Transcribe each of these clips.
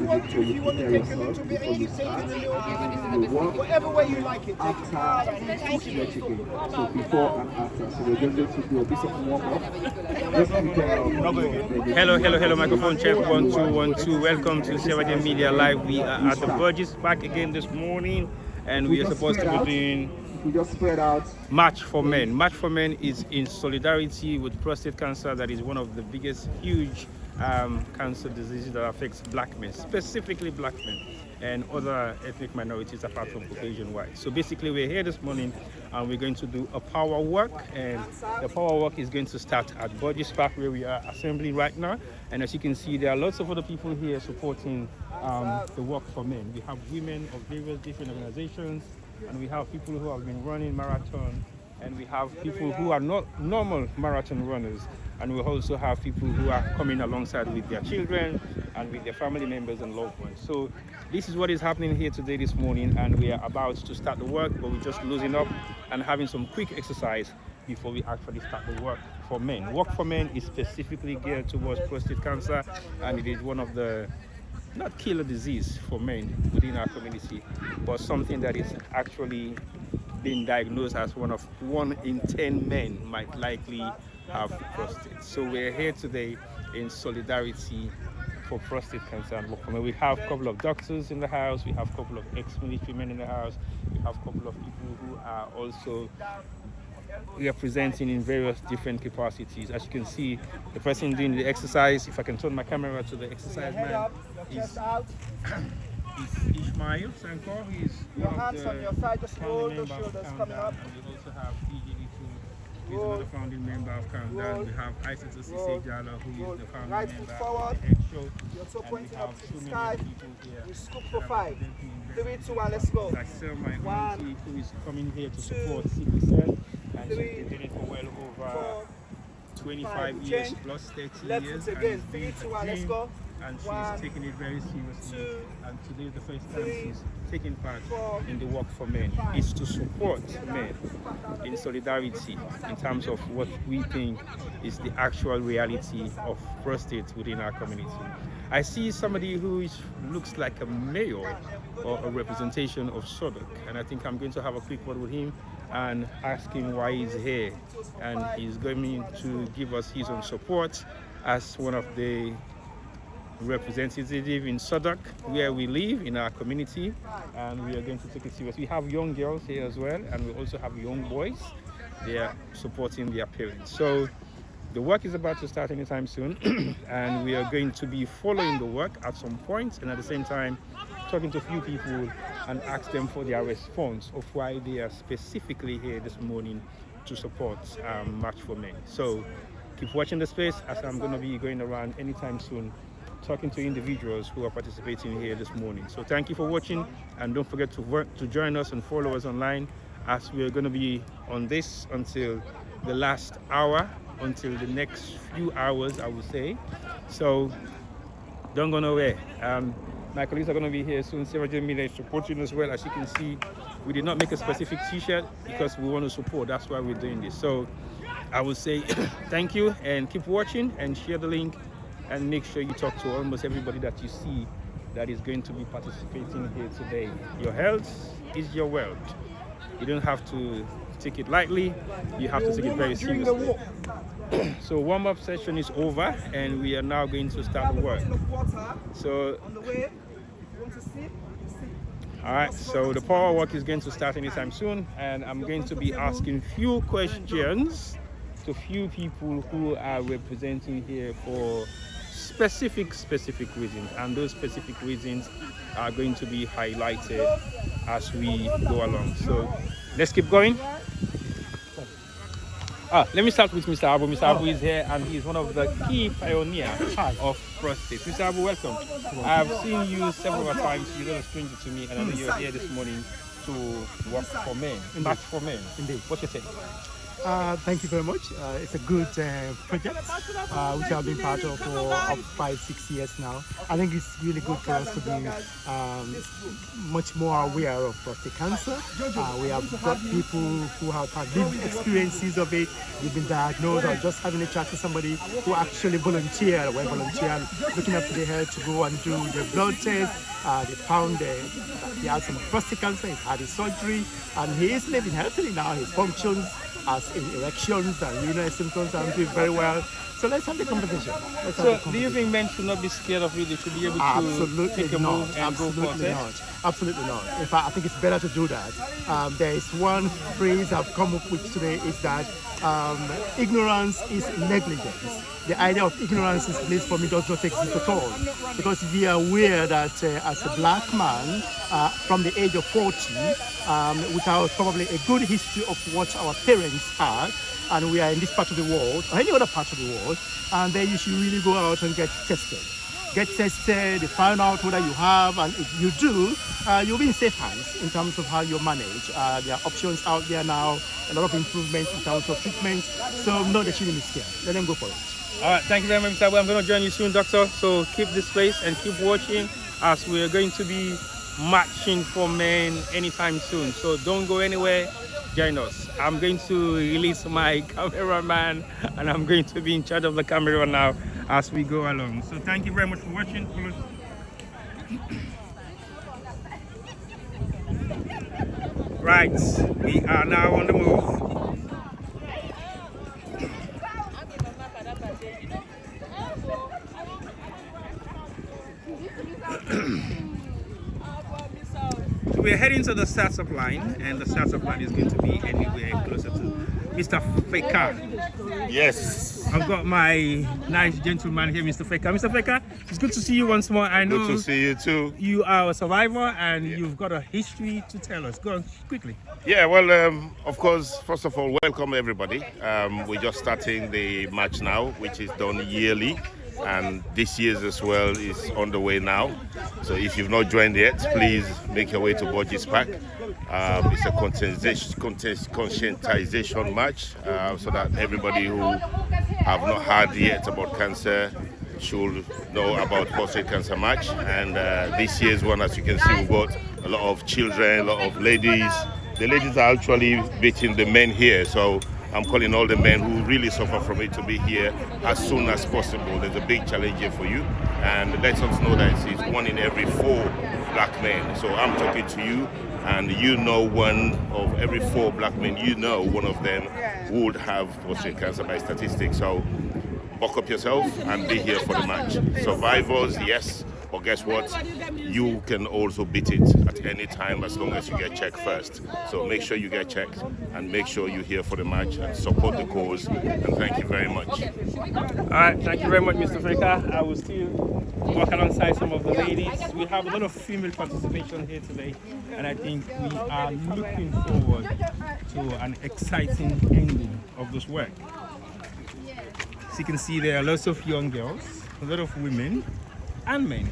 want to. If you want to take a little bit and keep taking a little bit, whatever way you like it. Thank you. So before and after, so we're going to do a bit of warm up. Hello, microphone check 1 2 1 2. Welcome to Sevagen Media Live. We are at the Burgess back again this morning, and we are supposed to be doing we just spread out. March for Men. March for Men is in solidarity with prostate cancer. That is one of the biggest, huge cancer diseases that affects black men, specifically black men, and other ethnic minorities apart from Caucasian white. So basically we're here this morning and we're going to do a power walk, and the power walk is going to start at Burgess Park where we are assembling right now. And as you can see, there are lots of other people here supporting the walk for men. We have women of various different organizations, and we have people who have been running marathon, and we have people who are not normal marathon runners, and we also have people who are coming alongside with their children and with their family members and loved ones. So this is what is happening here today this morning, and we are about to start the work, but we're just losing up and having some quick exercise before we actually start the work for men. Work for Men is specifically geared towards prostate cancer, and it is one of the not killer disease for men within our community, but something that is actually being diagnosed as one of 1 in 10 men might likely have prostate. So we're here today in solidarity for prostate cancer and work for men. We have a couple of doctors in the house, we have a couple of ex-military men in the house, we have a couple of people who are also representing in various different capacities. As you can see, the person doing the exercise, if I can turn my camera to the exercise man, is Ishmael Sankor. He's your hands on your side, just roll the shoulders coming up. And we also have who's another founding member of Countdown. We have Isaac Jalo, who is the founding right member forward. of the Head Show. You're also And pointing we have up to so the many sky. people here. We scoop for 5. 3, 2, 1, let's go. Like my 1, auntie, who is coming here to 2, support CPCL, and 3, she's been doing it for well over 4, 25 5. years Change. plus 30 Left years. foot And again. it's 3, been 2, a 1, let's dream, go. and she's 1, taking it very seriously. 2, And today is the first time 3, she's taking part 4, in the work for men. Is to support men in solidarity in terms of what we think is the actual reality of prostate within our community. I see somebody who looks like a mayor or a representation of Sodok, and I think I'm going to have a quick word with him and ask him why he's here, and he's going to give us his own support as one of the representative in Sodok, where we live in our community, and we are going to take it serious. We have young girls here as well, and we also have young boys. They are supporting their parents. So the work is about to start anytime soon, and we are going to be following the work at some point, and at the same time talking to a few people and ask them for their response of why they are specifically here this morning to support March for Men. So keep watching the space, as I'm going to be going around anytime soon talking to individuals who are participating here this morning. So thank you for watching, and don't forget to join us and follow us online, as we are going to be on this until the last hour, until the next few hours, I would say. So don't go nowhere. My colleagues are going to be here soon. Sevagen Media is supporting as well. As you can see, we did not make a specific t-shirt because we want to support. That's why we're doing this. So I would say thank you, and keep watching and share the link, and make sure you talk to almost everybody that you see that is going to be participating here today. Your health is your wealth. You don't have to take it lightly, you have to take it very seriously. So warm-up session is over, and we are now going to start the work. So alright, so the power walk is going to start anytime soon, and I'm going to be asking few questions to few people who are representing here for specific reasons, and those specific reasons are going to be highlighted as we go along. So let's keep going. Let me start with Mr. Abu. Mr. Abu is here, and he's one of the key pioneers of prostate. Mr. Abu, welcome. I have seen you several times. You're not a stranger to me, and I know you're here this morning to work for men, March for Men. Indeed. What's your take? Thank you very much. It's a good project which I've been part of for 5-6 years now. I think it's really good for us to be much more aware of prostate cancer. We have got people who have had lived experiences of it. They've been diagnosed, or just having a chat with somebody who actually volunteered, looking up to the head to go and do the blood test. They found he had some prostate cancer, he's had his surgery, and he is living healthily now. His functions as in erections and urinary symptoms are doing very well. So let's have the conversation. Do you think men should not be scared of it? They should be able to take a move and go for it? Absolutely not. In fact, I think it's better to do that. There is one phrase I've come up with today is that ignorance is negligence. The idea of ignorance is placed for me does not exist at all. Because we are aware that as a black man from the age of 40, without probably a good history of what our parents had, and we are in this part of the world, or any other part of the world, and then you should really go out and get tested. Get tested, find out whether you have, and if you do, you'll be in safe hands in terms of how you manage. There are options out there now, a lot of improvements in terms of treatment, so no, they shouldn't be scared. Let them go for it. All right, thank you very much, Mr. Abu. I'm going to join you soon, Doctor, so keep this place and keep watching as we're going to be matching for men anytime soon. So don't go anywhere. Join us. I'm going to release my cameraman and I'm going to be in charge of the camera now as we go along. So thank you very much for watching. Right, we are now on the move. So we're heading to the startup line, and the startup line is going to be anywhere closer to Mr. Feka. Yes. I've got my nice gentleman here, Mr. Feka. Mr. Feka, it's good to see you once more. I know good to see you too. You are a survivor and you've got a history to tell us. Go on quickly. Yeah, well, of course, first of all, welcome everybody. We're just starting the match now, which is done yearly. And this year's as well is on the way now. So if you've not joined yet, please make your way to Borges Park. It's a conscientization match so that everybody who have not heard yet about cancer should know about prostate cancer match. And this year's one, as you can see, we've got a lot of children, a lot of ladies. The ladies are actually beating the men here. So I'm calling all the men who really suffer from it to be here as soon as possible. There's a big challenge here for you, and let us know that it's 1 in every 4 black men. So I'm talking to you, and you know 1 of every 4 black men, you know one of them would have prostate cancer by statistics. So buck up yourself and be here for the match. Survivors, yes, but guess what? You can also beat it at any time as long as you get checked first. So make sure you get checked and make sure you're here for the match and support the cause. And thank you very much. All right, thank you very much, Mr. Freka. I will still walk alongside some of the ladies. We have a lot of female participation here today, and I think we are looking forward to an exciting ending of this work. As you can see, there are lots of young girls, a lot of women, and men.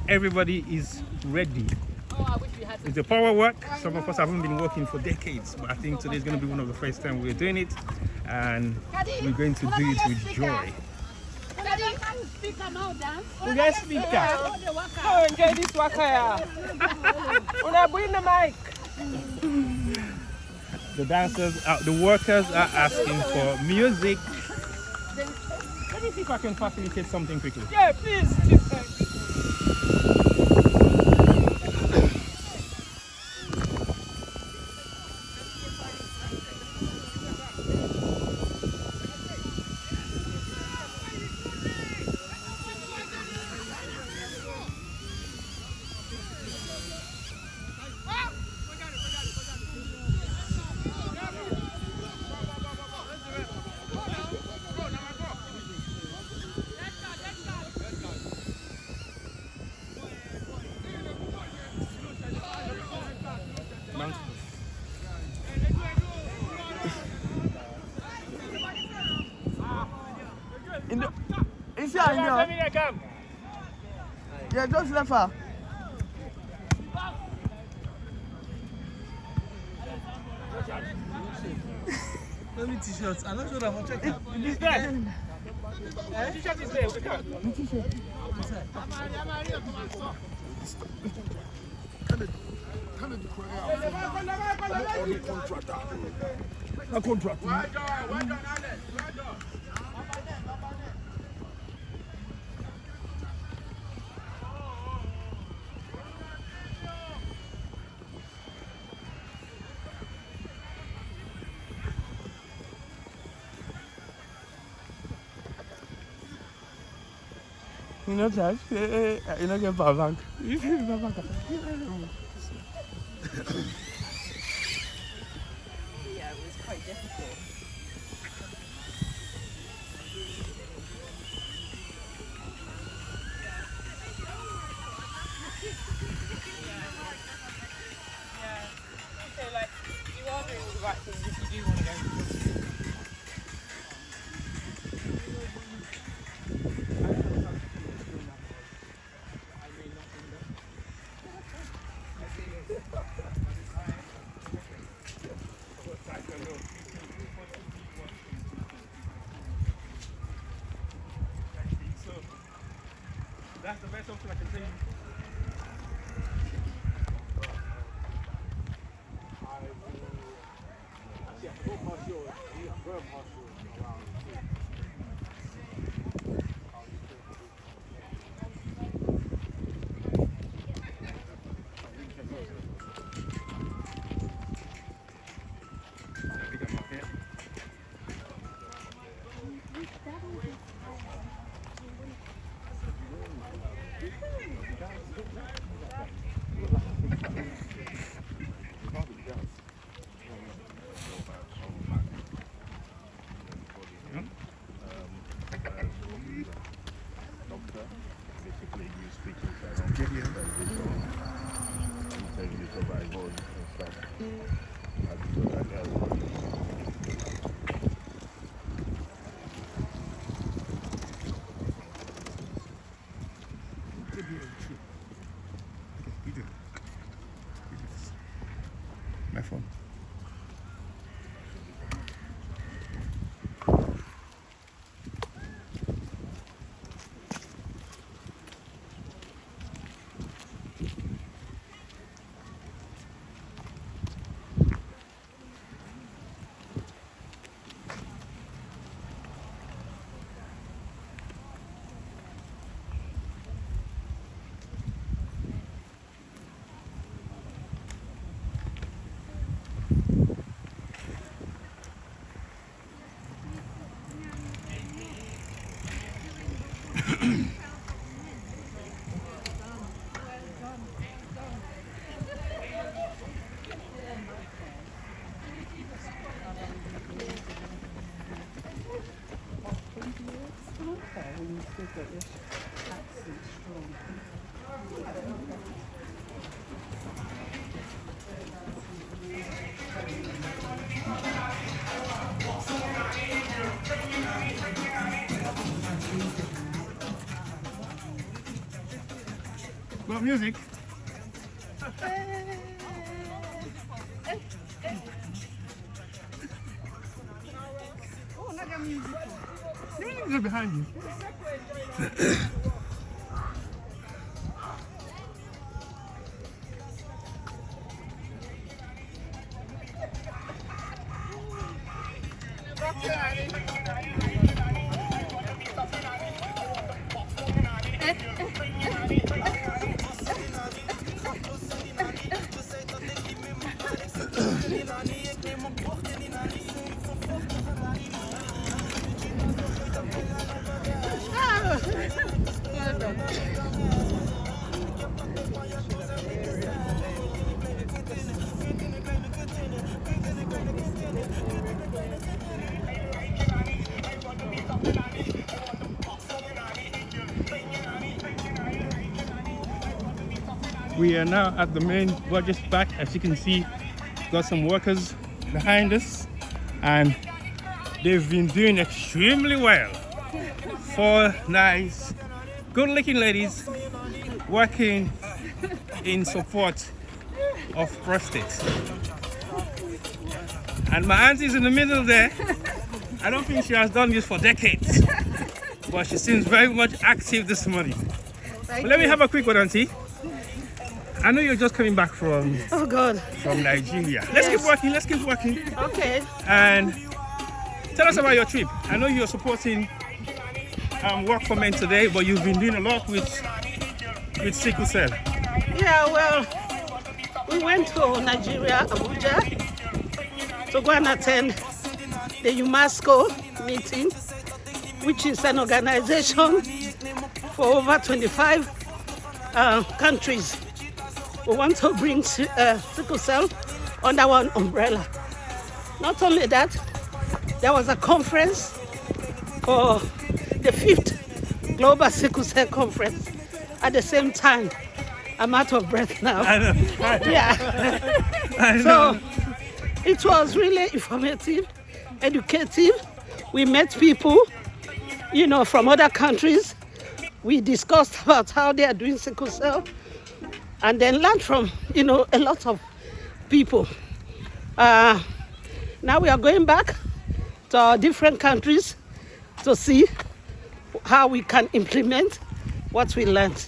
Everybody is ready. It's a power work. Some of us haven't been working for decades, but I think today is going to be one of the first time we're doing it, and we're going to do it with joy. We get speaker. Oh, enjoy this waka. Una bring the mic. The dancers, the workers are asking for music. Let me see if I can facilitate something quickly. Yeah, please. Yeah, just left her. Only t-shirts. I'm not sure that I'll check it. It's there. T-shirt is there. We can. A contract. You know that? You know get power bank. Yeah, it was quite difficult. Yeah. So like you are doing all the right things if you do want to go. That's the best option I can tell you. My phone. Got music. Oh, not got music. Music is behind you. We are now at the main gorgeous back. As you can see, got some workers behind us, and they've been doing extremely well. 4 nice, good-looking ladies working in support of prostate. And my auntie's in the middle there. I don't think she has done this for decades, but she seems very much active this morning. But let me have a quick one, Auntie. I know you're just coming back from from Nigeria. Let's keep working. Let's keep working. Okay. And tell us about your trip. I know you're supporting Work for Men today, but you've been doing a lot with sickle cell. Yeah, well, we went to Nigeria, Abuja, to go and attend the UNESCO meeting, which is an organization for over 25 countries. We want to bring sickle cell under one umbrella. Not only that, there was a conference for the 5th Global Sickle Cell Conference at the same time. I'm out of breath now. I know. Yeah. I know. So it was really informative, educative. We met people, you know, from other countries. We discussed about how they are doing sickle cell, and then learned from, you know, a lot of people. Now we are going back to our different countries to see how we can implement what we learned.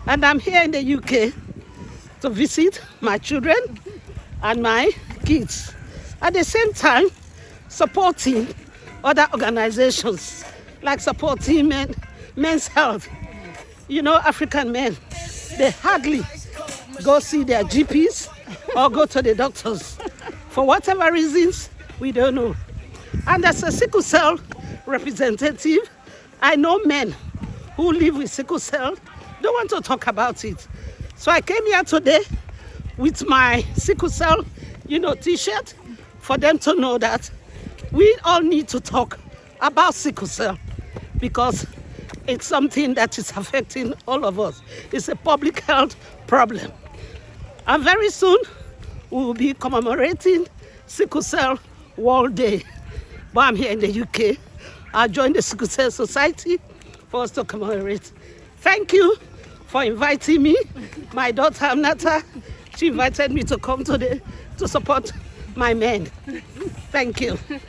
And I'm here in the UK to visit my children and my kids. At the same time, supporting other organizations, like supporting men's health. You know, African men, they hardly go see their GPs or go to the doctors. For whatever reasons, we don't know. And as a sickle cell representative, I know men who live with sickle cell don't want to talk about it. So I came here today with my sickle cell, you know, t-shirt for them to know that we all need to talk about sickle cell because it's something that is affecting all of us. It's a public health problem. And very soon, we will be commemorating Sickle Cell World Day. But I'm here in the UK. I joined the Sickle Cell Society for us to commemorate. Thank you for inviting me. My daughter, Amnata, she invited me to come today to support my men. Thank you. Thank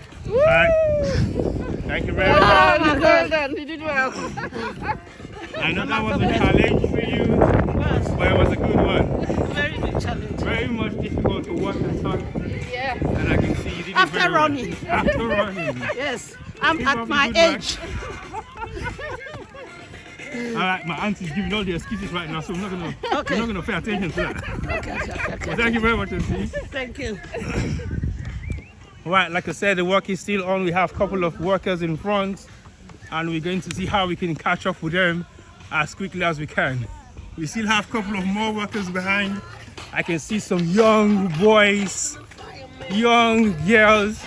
you very much. Well done. You did well. I know that was a challenge for you, but it was a good one. Very big challenge. Very much difficult to walk and talk. Yeah. And I can see you did it After very running. well. After running. Yes. I'm Keep at up my the good age. All right, my auntie's giving all the excuses right now, so we're not gonna pay attention to that. Okay. Well, thank you very much, auntie. Thank you. Right, like I said, the work is still on. We have a couple of workers in front, and we're going to see how we can catch up with them as quickly as we can. We still have a couple of more workers behind. I can see some young boys, young girls.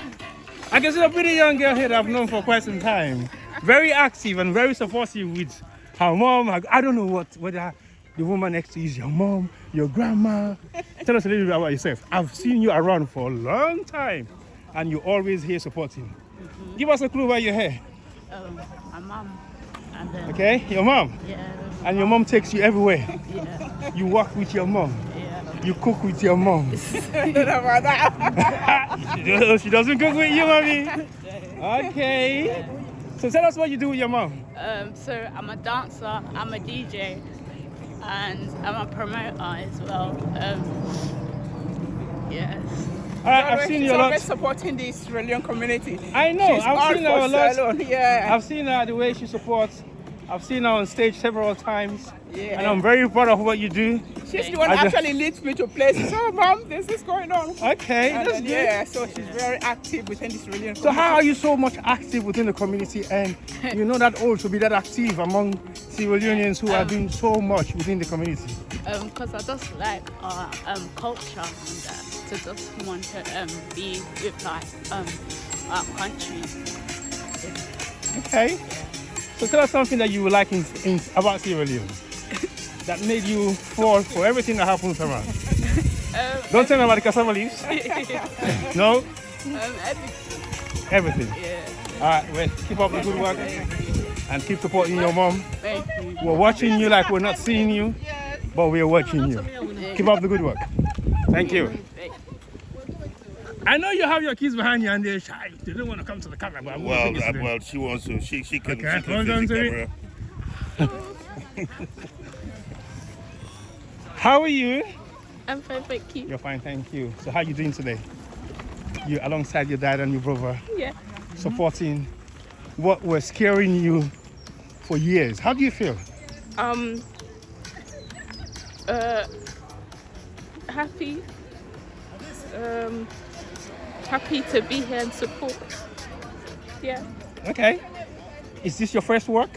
I can see a pretty young girl here that I've known for quite some time. Very active and very supportive with her mom. I don't know whether the woman next to you is your mom, your grandma. Tell us a little bit about yourself. I've seen you around for a long time, and you're always here supporting. Give us a clue why you're here. My mom. And okay, your mom? Yeah. And your mom takes you everywhere? Yeah. You work with your mom? Yeah. You cook with your mom? I don't know about that. She doesn't cook with you, mommy? Okay. So tell us what you do with your mom. So I'm a dancer, I'm a DJ, and I'm a promoter as well. Yes. I've seen you a lot. Always supporting the Sierra Leone community. I know. I've seen her a lot. Yeah. I've seen her the way she supports. I've seen her on stage several times. Yeah. And I'm very proud of what you do. She's the one that actually leads me to places. So, Mom, this is going on. Okay, and that's then, good. Yeah, so she's very active within the Sierra Leone community. So how are you so much active within the community, and you're not that old to be that active among Sierra Leoneans who are doing so much within the community? Because I just like our culture and to just want to be with like our country. Okay. So tell us something that you would like about Sierra Leone that made you fall for everything that happens around. Don't tell me about the cassava leaves. No? Everything. Yeah. All right, well, keep up the good work and keep supporting your mom. Thank you. We're watching you like we're not seeing you, but we're watching you. Keep up the good work. Thank you. I know you have your kids behind you and they're shy. They don't want to come to the camera. But Well, she wants to. She can. Okay, She can hold face on the to camera. How are you? I'm fine, thank you. You're fine, thank you. So how are you doing today? You alongside your dad and your brother, Yeah. supporting what was scaring you for years. How do you feel? Happy. Happy to be here and support. Yeah. Okay. Is this your first work?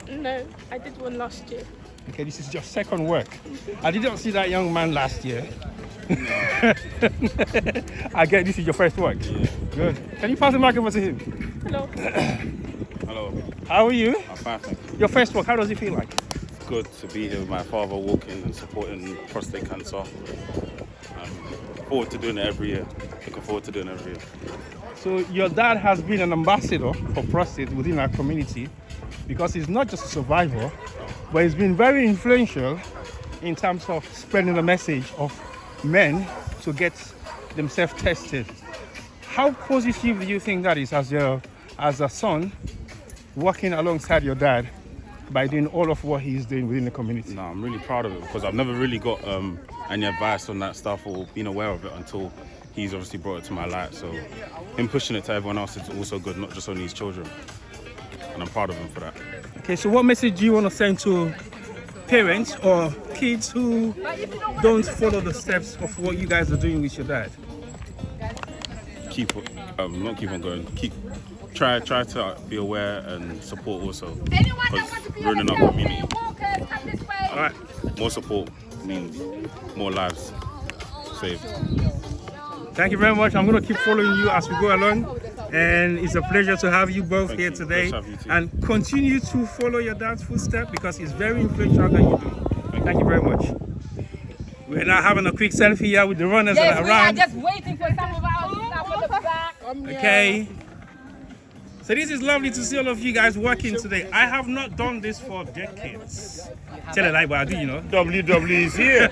No, I did one last year. Okay, this is your second work. I didn't see that young man last year. I get this is your first work. Yeah. Good. Can you pass the microphone to him? Hello. Hello. How are you? I'm fine, thank you. Your first work, how does it feel like? It's good to be here with my father, walking and supporting prostate cancer. Forward to doing it every year. Looking forward to doing it every year. So your dad has been an ambassador for prostate within our community because he's not just a survivor, but he's been very influential in terms of spreading the message of men to get themselves tested. How positive do you think that is as a son working alongside your dad by doing all of what he's doing within the community? No, I'm really proud of it because I've never really got any advice on that stuff or been aware of it until he's obviously brought it to my light. So him pushing it to everyone else is also good, not just only his children. And I'm proud of him for that. Okay, so what message do you want to send to parents or kids who don't follow the steps of what you guys are doing with your dad? Not keep on going. Try to be aware and support also, because we're in our community. All right. More support means more lives saved. Thank you very much. I'm going to keep following you as we go along. And it's a pleasure to have you both here today. Pleasure to have you too. And continue to follow your dad's footsteps because he's very influential that you do. Thank you very much. We're now having a quick selfie here with the runners that are around. Yes, we are just waiting for some of our stuff on the back. Okay. So this is lovely to see all of you guys working today. I have not done this for decades. Tell it like what I do, you know. WWE is here.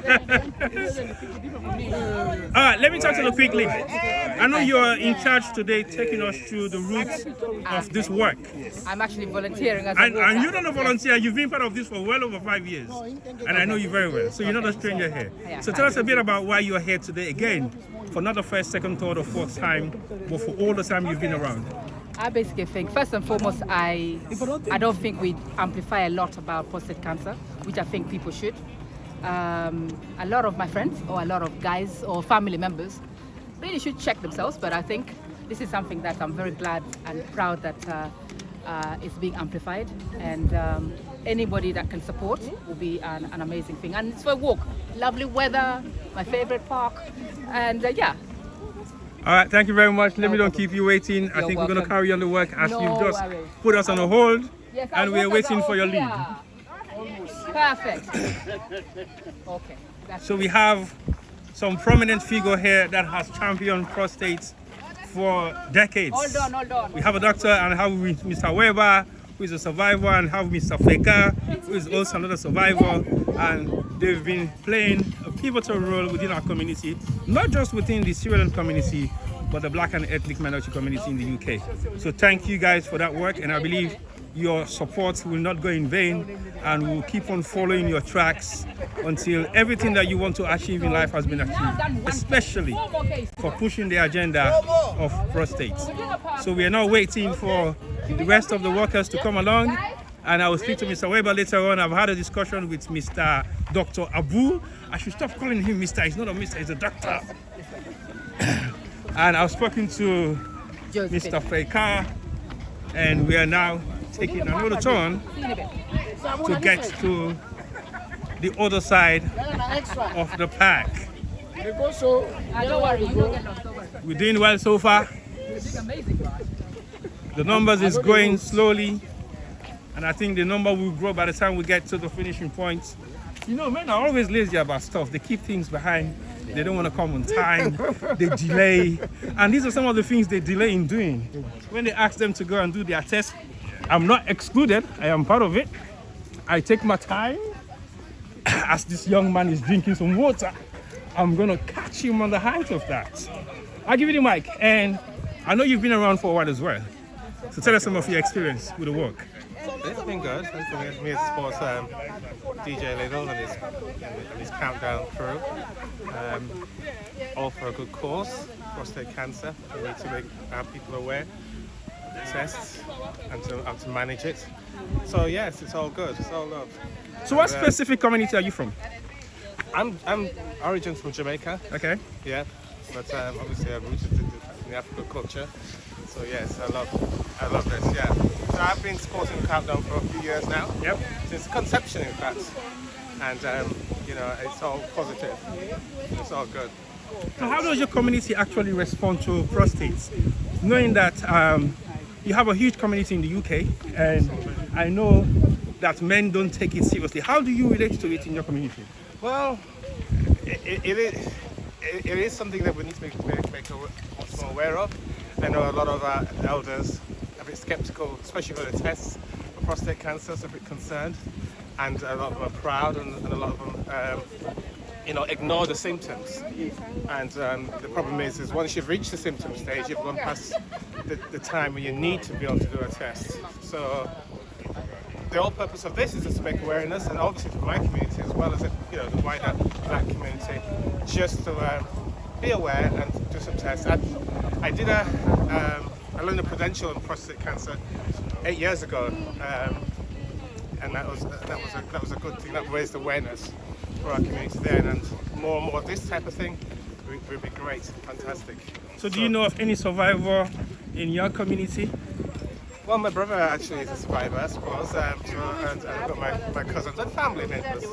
All right, let me talk to you quickly. I know you're in charge today, taking us through the roots of this work. I'm actually volunteering as a And you're not a volunteer, you've been part of this for well over 5 years. And I know you very well, so you're not a stranger here. So tell us a bit about why you're here today again, for not the first, second, third, or fourth time, but for all the time you've been around. I basically think, first and foremost, I don't think we amplify a lot about prostate cancer, which I think people should. A lot of my friends, or a lot of guys or family members, really should check themselves, but I think this is something that I'm very glad and proud that is being amplified, and anybody that can support will be an amazing thing. And it's for a walk, lovely weather, my favorite park, and yeah. All right, thank you very much. Let me don't keep you waiting. I think we're going to carry on the work as you've just put us on a hold, and we're waiting for your lead. Perfect. Okay. So we have some prominent figure here that has championed prostate for decades. Hold on. We have a doctor and have Mr. Weber, who is a survivor, and have Mr. Feka, who is also another survivor. And they've been playing a pivotal role within our community, not just within the Sierra Leone community, but the black and ethnic minority community in the UK. So thank you guys for that work, and I believe your support will not go in vain, and we'll keep on following your tracks until everything that you want to achieve in life has been achieved, especially for pushing the agenda of prostate. So we are now waiting for the rest of the workers to come along, and I will speak to Mr. Weber later on. I've had a discussion with Mr. Dr. Abu. I should stop calling him Mr. He's not a Mr., he's a doctor. And I've spoken to Mr. Feka, and we are now taking another turn to get to the other side of the park. Don't worry, you don't get lost. We're doing well so far. The numbers is going slowly, and I think the number will grow by the time we get to the finishing point. You know, men are always lazy about stuff. They keep things behind. They don't want to come on time. They delay. And these are some of the things they delay in doing. When they ask them to go and do their test, I'm not excluded. I am part of it. I take my time. As this young man is drinking some water, I'm going to catch him on the height of that. I'll give you the mic, and I know you've been around for a while as well. So tell us some of your experience with the work. It's been good. It's been me as sports DJ Little and his countdown crew. All for a good cause, prostate cancer. We need to make our people aware of the tests and how to manage it. So yes, it's all good. It's all love. So what specific community are you from? I'm origin from Jamaica. Okay. Yeah, but obviously I'm rooted in the African culture. So yes, I love this. Yeah. So I've been supporting Countdown for a few years now. Yep. Since conception, in fact. And you know, it's all positive. It's all good. So how does your community actually respond to prostates? Knowing that you have a huge community in the UK, and I know that men don't take it seriously. How do you relate to it in your community? Well, it is something that we need to make us more aware of. I know a lot of our elders are a bit skeptical, especially for the tests for prostate cancer, so a bit concerned. And a lot of them are proud, and a lot of them, you know, ignore the symptoms. And the problem is once you've reached the symptom stage, you've gone past the time when you need to be able to do a test. So the whole purpose of this is just to make awareness, and obviously for my community as well as the wider black community, just to be aware and do some tests. I learned the Prudential on prostate cancer 8 years ago, and that was a good thing. That raised awareness for our community there, and more of this type of thing would be great, fantastic. So do you know of any survivor in your community? Well, my brother actually is a survivor, I suppose, and I've got my cousins and family members,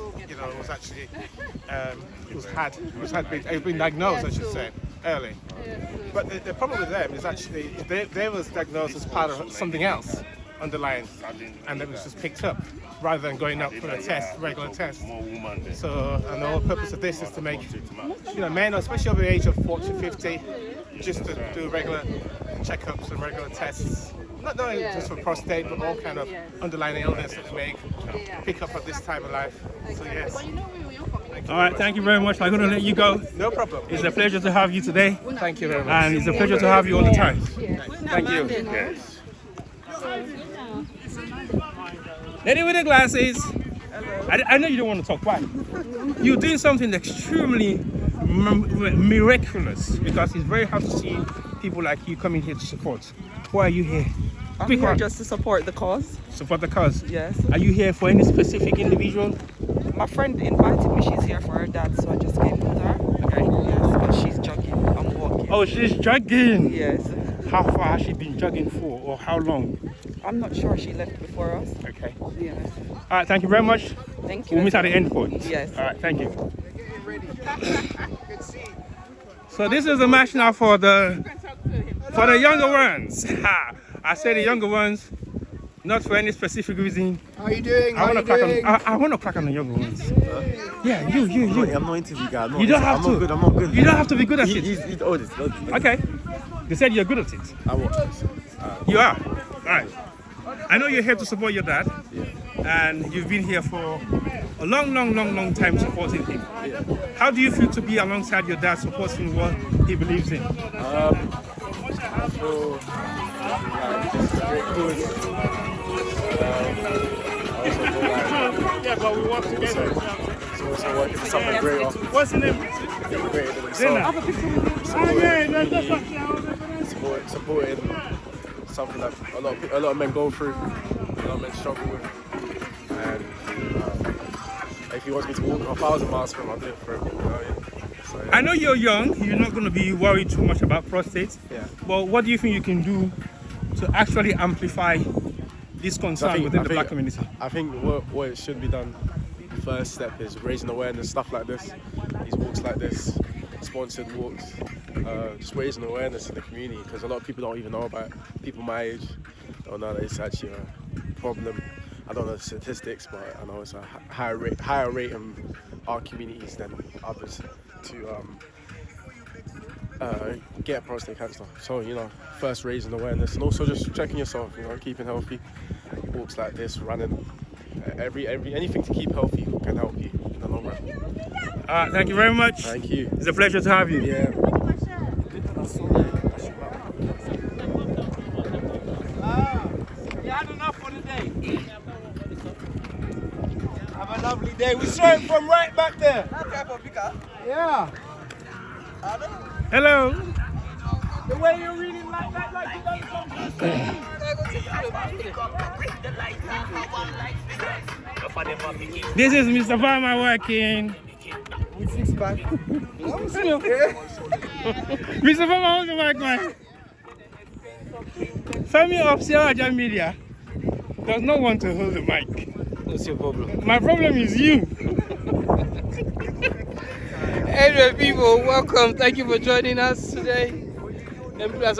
was actually, he's been diagnosed, I should say, early. But the problem with them is actually, they was diagnosed as part of something else underlying, and it was just picked up, rather than going up for a test, regular test. So, and the whole purpose of this is to make, men, especially over the age of 40 to 50, just to do regular checkups and regular tests. Not only just for prostate, but all kind of underlying illness that they may pick up at this time of life. So yes. All right, thank you very much. I'm going to let you go. No problem. It's a pleasure to have you today. Thank you very much. And it's a pleasure to have you all the time. Thank you. Yes. Lady with the glasses. I know you don't want to talk. Why? You're doing something extremely miraculous, because it's very hard to see people like you coming here to support. Why are you here? I'm here just to support the cause. Support the cause? Yes. Are you here for any specific individual? My friend invited me. She's here for her dad, so I just came with her. Okay. Yes, but she's jogging. I'm walking. Oh, she's jogging? Yes. How far has she been jogging for, or how long? I'm not sure. She left before us. Okay. Yeah. All right, thank you very much. Thank you. We'll meet at the end point. Yes. All right, thank you. So this is the match now for the younger ones. I say the younger ones, not for any specific reason. How are you doing? I want to crack on the younger ones. Yeah, you. I'm not interview guy. You don't have to. I'm not good. You don't have to be good at it. He's the oldest. Okay. They said you're good at it. You are. All right. I know you're here to support your dad. Yeah. And you've been here for a long time supporting him. Yeah. How do you feel to be alongside your dad, supporting what he believes in? I feel like this is a great cause. I also feel like yeah, but we work together. It's also working for something greater. What's the name? Greater than himself. Supporting something that a lot of men go through, a lot of men struggle with. And if he wants me to walk 1,000 miles for him, I'll do it for him. So, yeah. I know you're young, you're not going to be worried too much about prostate. Yeah. But what do you think you can do to actually amplify this concern within the black community? I think what it should be done, the first step is raising awareness, stuff like this, these walks like this, sponsored walks, just raising awareness in the community, because a lot of people don't even know about it. People my age don't know that it's actually a problem. I don't know the statistics, but I know it's a higher rate in our communities than others to get prostate cancer. So, first raising awareness, and also just checking yourself, keeping healthy. Walks like this, running, anything to keep healthy can help you in the long run. Thank you very much. Thank you. It's a pleasure to have you. Yeah. There, we saw it from right back there. Yeah. Hello. The way you're reading like you done something. This is Mr. Farmer working. With 6 pack. Mr. Farmer, how's the mic, man? Family of Sierra Media does not want to hold the mic. What's your problem? My problem is you. Anyway, people, welcome. Thank you for joining us today. Yes,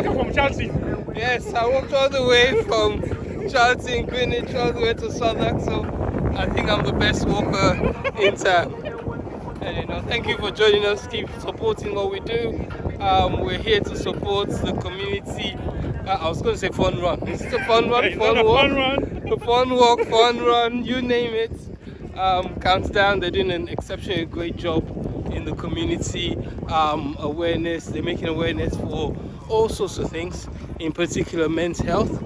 from Chelsea. Yes, I walked all the way from Chelsea and Greenwich all the way to Southwark, so I think I'm the best walker in town. And you know, thank you for joining us. Keep supporting what we do. We're here to support the community. I was going to say fun run. It's a fun run, fun walk, fun run, you name it. Countdown, they're doing an exceptionally great job in the community awareness. They're making awareness for all sorts of things, in particular men's health.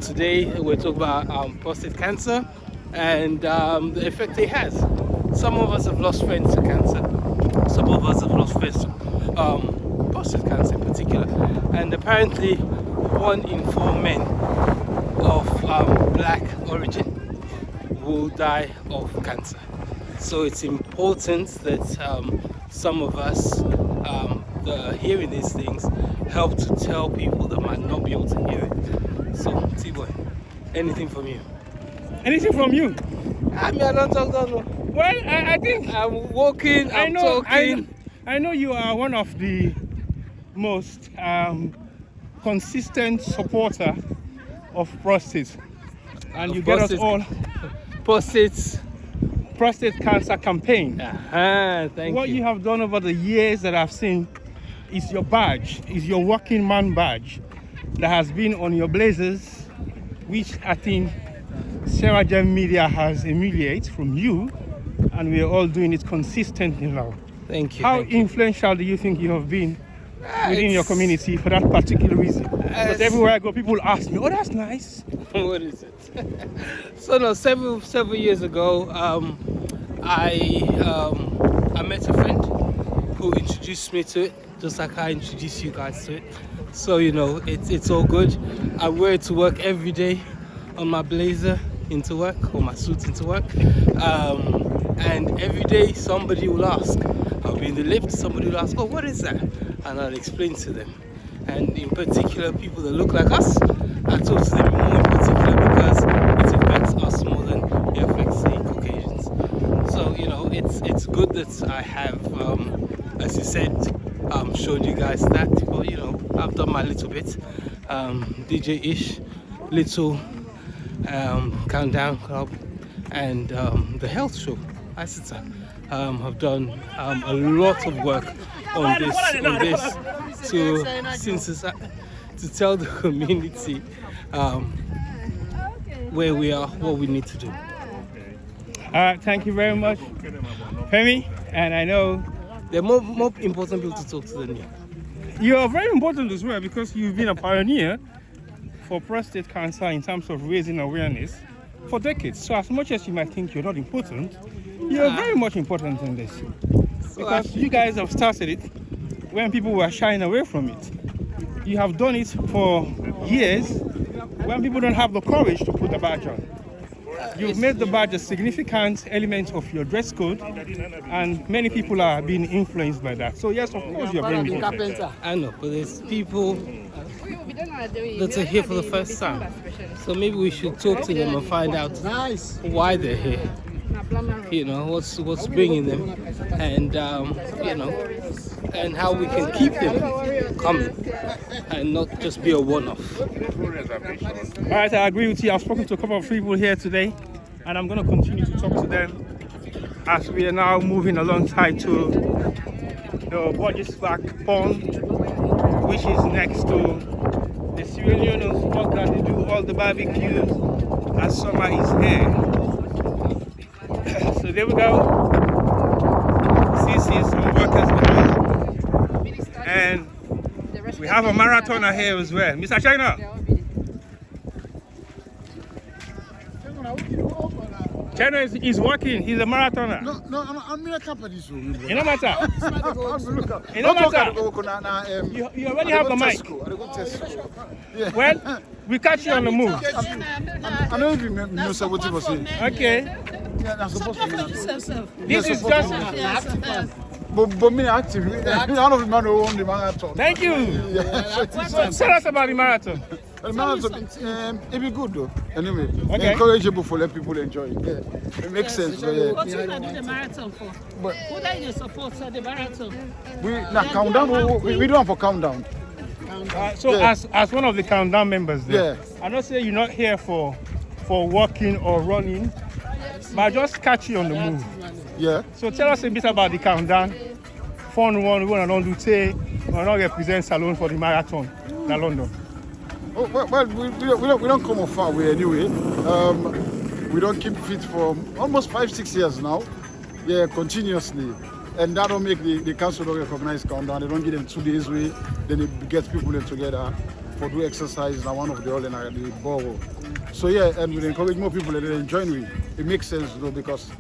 Today we're talking about prostate cancer and the effect it has. Some of us have lost friends to cancer. Some of us have lost friends to prostate cancer in particular. And apparently 1 in 4 men of black origin will die of cancer. So it's important that some of us that are hearing these things help to tell people that might not be able to hear it. So, T-Boy, anything from you? Anything from you? I mean, I don't talk, don't know. Well, I think I'm walking, I'm talking. I know you are one of the most consistent supporter of prostate, and you get us all prostate cancer campaign. Thank what you have done over the years that I've seen is your badge, is your working man badge that has been on your blazers, which I think Sarah Jam Media has emulated from you, and we are all doing it consistently now. Thank you. How influential do you think you have been within your community for that particular reason? Because everywhere I go, people ask me, oh, that's nice. What is it? So no, several years ago, I met a friend who introduced me to it, just like I introduced you guys to it. So you know, it's all good. I wear it to work every day, on my blazer into work, or my suit into work, and every day somebody will ask. I'll be in the lift, somebody will ask, oh, what is that? And I'll explain to them. And in particular, people that look like us, I talk to them more in particular because it affects us more than it affects the Caucasians. So, you know, it's good that I have, as you said, showed you guys that. But, you know, I've done my little bit. DJ-ish, little countdown club, and the health show, Isita. Have done a lot of work on this to tell the community where we are, what we need to do. All right, thank you very much, Femi. And I know there are more important people to talk to than you. You are very important as well because you've been a pioneer for prostate cancer in terms of raising awareness for decades. So as much as you might think you're not important, you're very much important in this. Because you guys have started it when people were shying away from it. You have done it for years when people don't have the courage to put the badge on. You've made the badge a significant element of your dress code, and many people are being influenced by that. So yes, of course you're very important. I know, but there's people that are here for the first time. So maybe we should talk to them and find out why they're here. You know, what's bringing them, and you know, and how we can keep them coming and not just be a one-off. All right, I agree with you. I've spoken to a couple of people here today, and I'm going to continue to talk to them as we are now moving alongside to the Burgess Back Pond, which is next to the Sierra Leone spot that they do all the barbecues as summer is here. So there we go. See some workers behind. And we have a marathoner here as well. Mr. China, Chino is working. He's a marathoner. No, I'm in a company. So it no matter. It no matter. You already have the mic. Well, we catch you on the move. I don't even know what you were saying. Okay. This is just. But me active. None of the man who won the marathon. Thank you. Tell us about the marathon. The marathon, it be good though. Anyway, encourageable for let people enjoy it. Yeah. It makes sense. What you gonna do the marathon for? Who do you support for the marathon? Countdown. We do it for countdown. As one of the countdown members there, I don't say you're not here for walking or running, but I just catch you on the move. Yeah. So tell us a bit about the countdown. Fun one, we want to do say, we want to represent Salone for the marathon in London. Oh, well, we don't come far away anyway. We don't keep fit for almost 5-6 years now. Yeah, continuously. And that don't make the council don't recognize countdown. They don't give them 2 days away. Then it gets people together for do exercise and one of the all in the borough. So yeah, and we encourage more people that they join with. It makes sense though because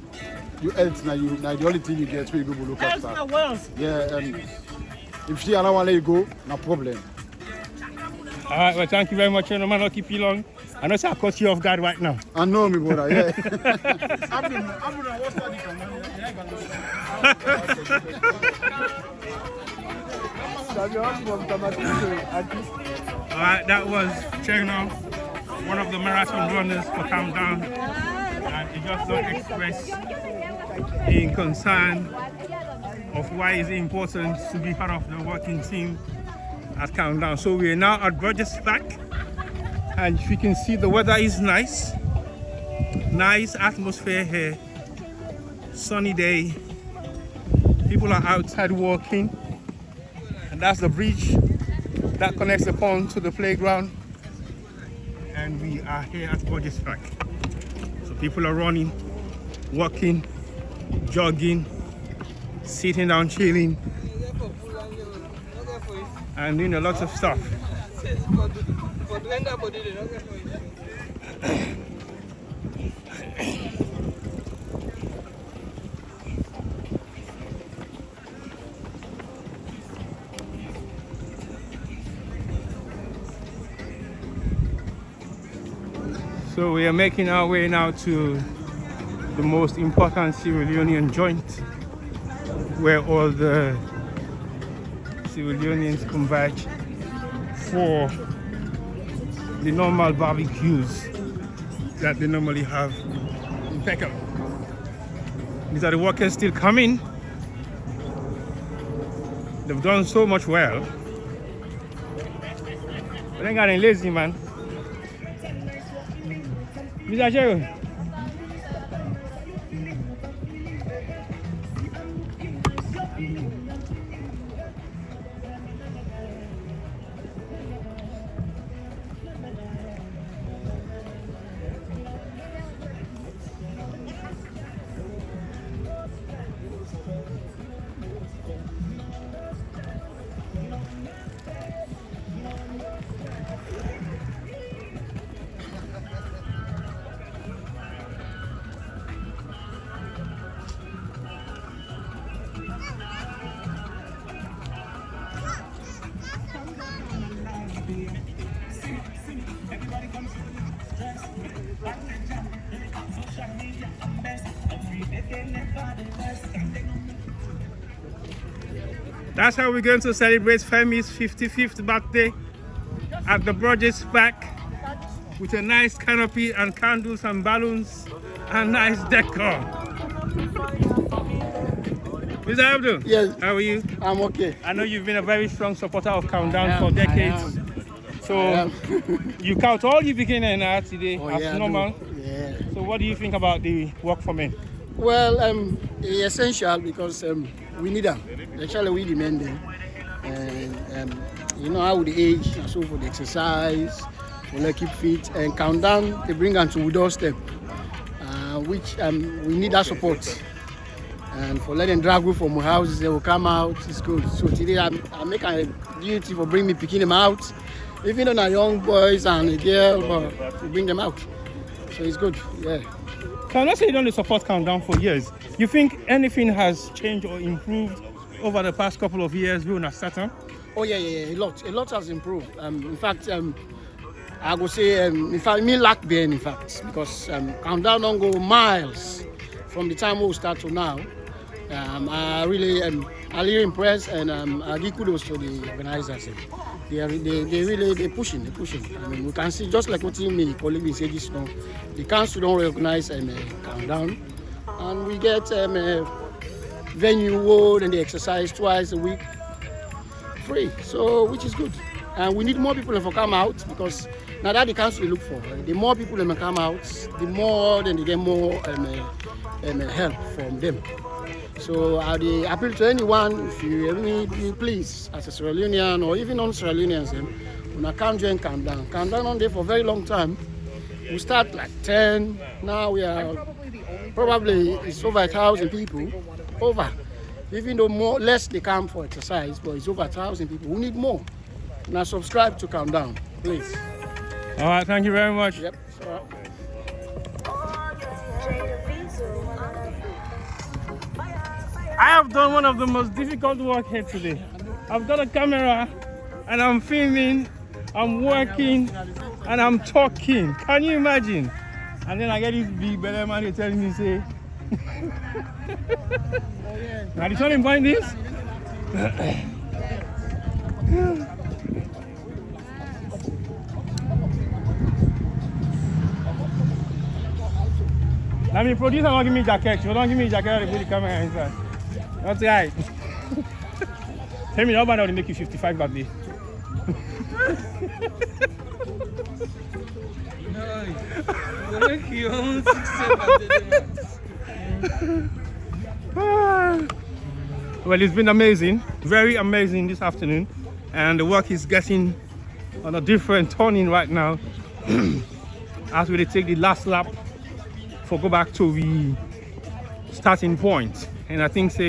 you health now the only thing you get people look after. Yeah, and if she allow let you go, no problem. All right, well, thank you very much. No man, I'll keep you long. I know I caught you off guard right now. I know me, brother. Yeah. All right, that was Cheno, one of the marathon runners for Countdown, and he just don't express being concerned of why it's important to be part of the working team at Countdown. So we are now at Burgess Park, and you can see the weather is nice atmosphere here, sunny day, people are outside walking, and that's the bridge that connects the pond to the playground, and we are here at Burgess Park. So people are running, walking, jogging, sitting down, chilling, and doing a lot of stuff. So we are making our way now to the most important civil union joint, where all the civil unions converge for the normal barbecues that they normally have in Peckham. These are the workers still coming. They've done so much well. But they got any lazy, man. Mr. Jerry. That's how we're going to celebrate Femi's 55th birthday at the Burgess Park with a nice canopy and candles and balloons and nice decor. Mr. Abdul, yes. How are you? I'm okay. I know you've been a very strong supporter of Countdown for decades. So you count all you begin and out today as normal. Yeah. So what do you think about the work for men? Well, essential because we need them. Actually, we demand them. And you know how with the age, and so for the exercise, for the keep fit and Countdown, they bring them to the doorstep, which we need that support. And for letting drag go from my houses, they will come out. It's good. So today I make a duty for bring me picking them out. Even though they're young boys and a girl, but we bring them out. So it's good, yeah. So I'm not saying you don't support Countdown for years. You think anything has changed or improved over the past couple of years we are certain? Oh yeah, a lot has improved. In fact, I would say, in fact, me lack being, in fact, because Countdown don't go miles from the time we start to now. I really impressed, and I give kudos to the organizers. They pushing. I mean, we can see just like what me colleague said just now. The council don't recognize Countdown, and we get venue ward and they exercise twice a week free. So which is good, and we need more people to come out because now that the council look for. The more people that come out, the more then they get more help from them. So I appeal to anyone, if you need, please, as a Sierra Leonean or even non-Sierra Leoneans, when come join Countdown. Countdown on there for a very long time. We start like 10, now we are probably, it's over 1,000 people, over. Even though less they come for exercise, but it's over 1,000 people. We need more. Now subscribe to Countdown, please. All right, thank you very much. Yep. I have done one of the most difficult work here today. I've got a camera and I'm filming, I'm working and I'm talking. Can you imagine? And then I get this big belly man telling me, say, now the turning point is, I mean, producer don't give me jacket. You don't give me jacket, they put the camera inside. That's right. Tell me, how about now they make you 55 that day? Well, it's been amazing, very amazing this afternoon, and the work is getting on a different turning right now as we take the last lap for go back to the starting point. And I think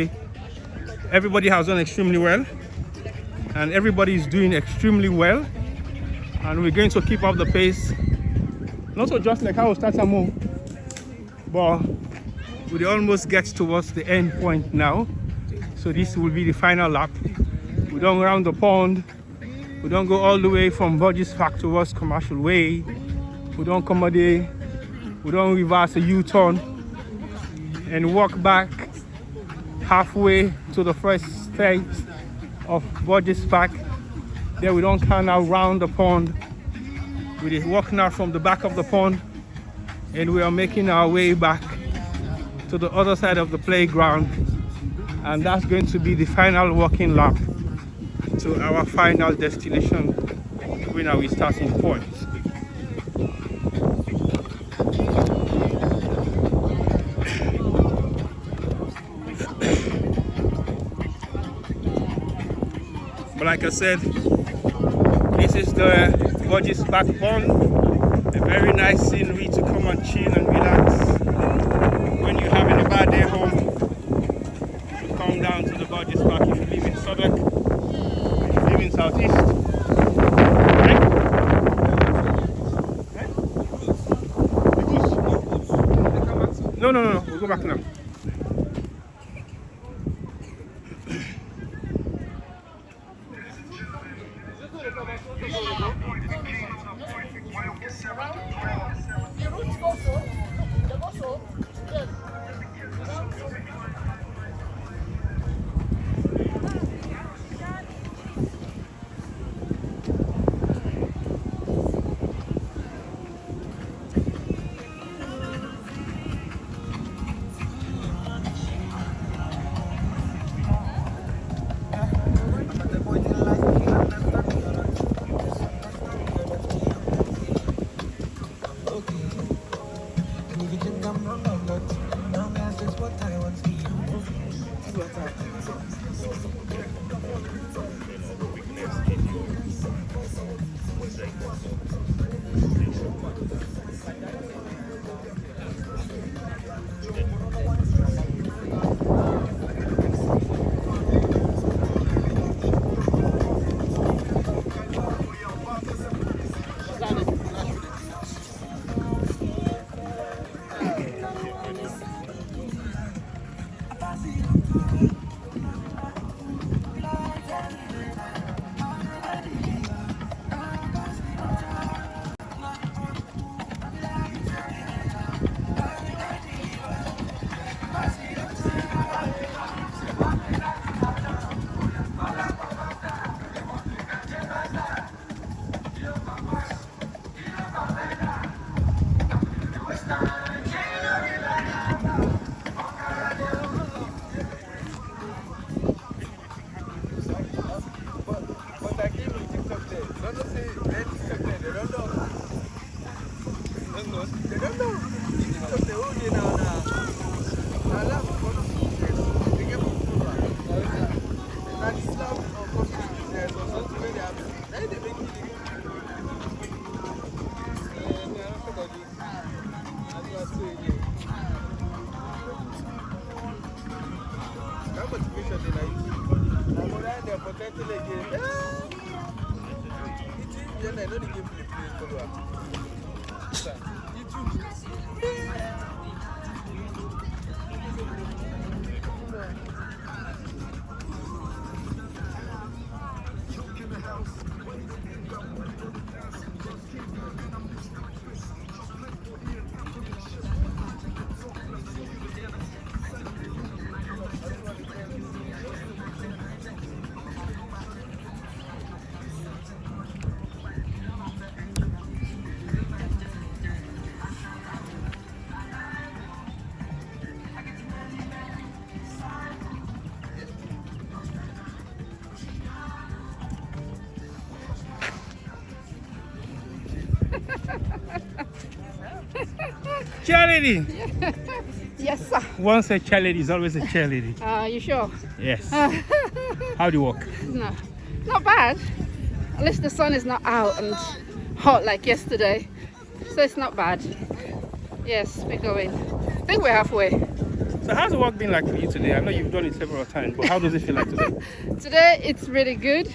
everybody has done extremely well, and everybody is doing extremely well, and we're going to keep up the pace. Not so just like how we start some more, but we almost get towards the end point now. So this will be the final lap. We don't round the pond, we don't go all the way from Burgess Park towards Commercial Way, we don't come a day, we don't reverse a U-turn and walk back halfway to the first stage of Burgess Park. Then we don't turn around the pond. We just walk now from the back of the pond, and we are making our way back to the other side of the playground, and that's going to be the final walking lap to our final destination, when are we starting point. But like I said, this is the Burgess Park Pond, a very nice scenery to come and chill and relax. When you're having a bad day home, you come down to the Burgess Park if you live in Southwark, if you live in Southeast. Right? No, we'll go back now. don't know. They don't know. Because they all get down now. I love what they get from food. And Islam or Muslim, there's something where they have. Then they make it. That motivation they like. I'm around there potentially again. Yeah, I know the game play follower. Charity! Yes, sir. Once a charity is always a charity. You sure? Yes. How do you walk? No, not bad. At least the sun is not out and hot like yesterday. So it's not bad. Yes, we're going. I think we're halfway. So how's the walk been like for you today? I know you've done it several times, but how does it feel like today? Today, it's really good.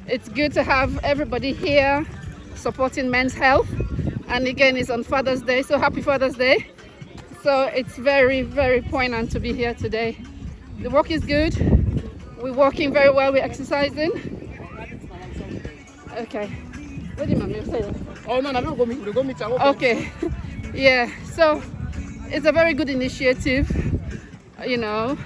It's good to have everybody here supporting men's health. And again, it's on Father's Day, so happy Father's Day. So it's very, very poignant to be here today. The walk is good. We're walking very well, we're exercising. Okay. What do you want me to say? Oh, no, go meet. Okay. Yeah, so it's a very good initiative. You know,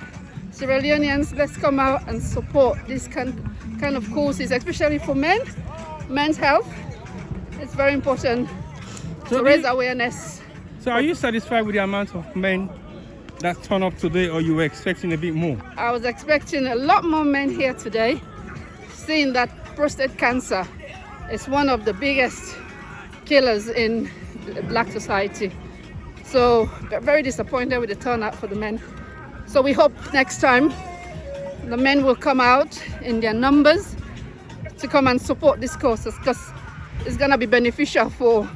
Sierra Leoneans, let's come out and support this kind of courses, especially for men's health. It's very important to raise awareness. So are you satisfied with the amount of men that turn up today, or you were expecting a bit more? I was expecting a lot more men here today, seeing that prostate cancer is one of the biggest killers in Black society. So very disappointed with the turnout for the men. So we hope next time the men will come out in their numbers to come and support this cause, because it's going to be beneficial for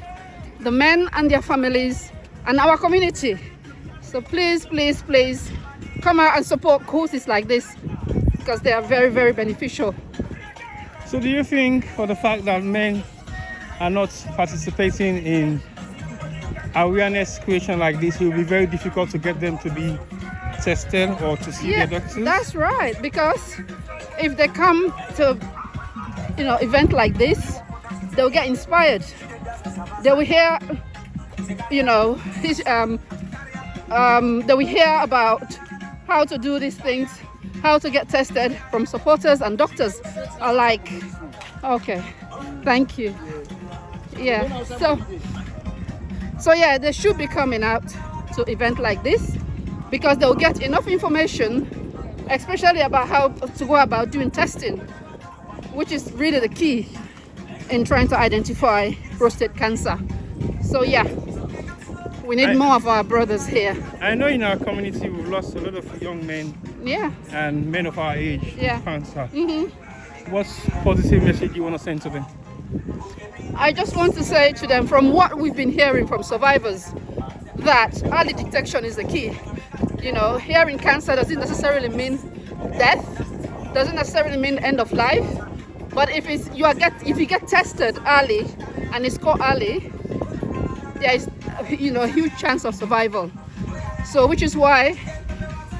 the men and their families and our community. So please, please, please come out and support courses like this, because they are very, very beneficial. So do you think, for the fact that men are not participating in awareness creation like this, it will be very difficult to get them to be tested or to see their doctors? That's right, because if they come to event like this, they'll get inspired. They will hear, they will hear about how to do these things, how to get tested from supporters and doctors are like, okay, thank you. Yeah, so yeah, they should be coming out to event like this, because they'll get enough information, especially about how to go about doing testing, which is really the key in trying to identify prostate cancer. So yeah, we need more of our brothers here. I know in our community we've lost a lot of young men, and men of our age to cancer. What's positive message you want to send to them? I just want to say to them, from what we've been hearing from survivors, that early detection is the key. Hearing cancer doesn't necessarily mean death, doesn't necessarily mean end of life. But if you get tested early and it's caught early, there is a huge chance of survival. So which is why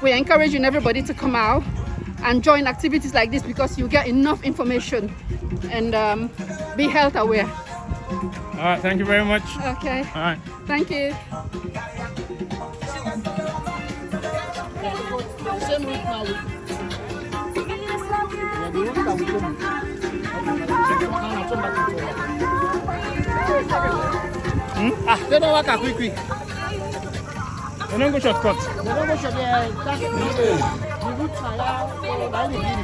we're encouraging everybody to come out and join activities like this, because you get enough information and be health aware. All right, thank you very much. Okay. All right. Thank you. They don't work quickly. They don't go shortcut. They don't go shortcut. That's the route is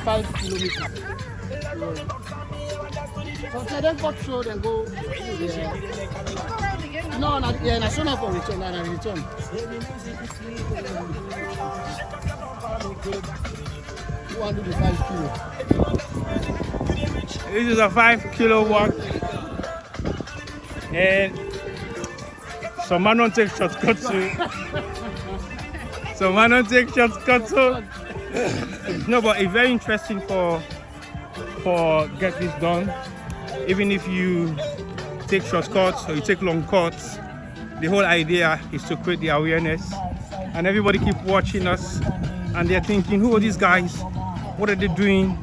5 kilometers. So they don't cut through and go there. No, not, yeah, that's not for return, not return. You want to do the 5 kilo? This is a 5 kilo walk. And some man don't take shortcuts. Some man don't take shortcuts. No, but it's very interesting for get this done. Even if you take shortcuts or you take long cuts, the whole idea is to create the awareness. And everybody keep watching us and they're thinking, who are these guys? What are they doing?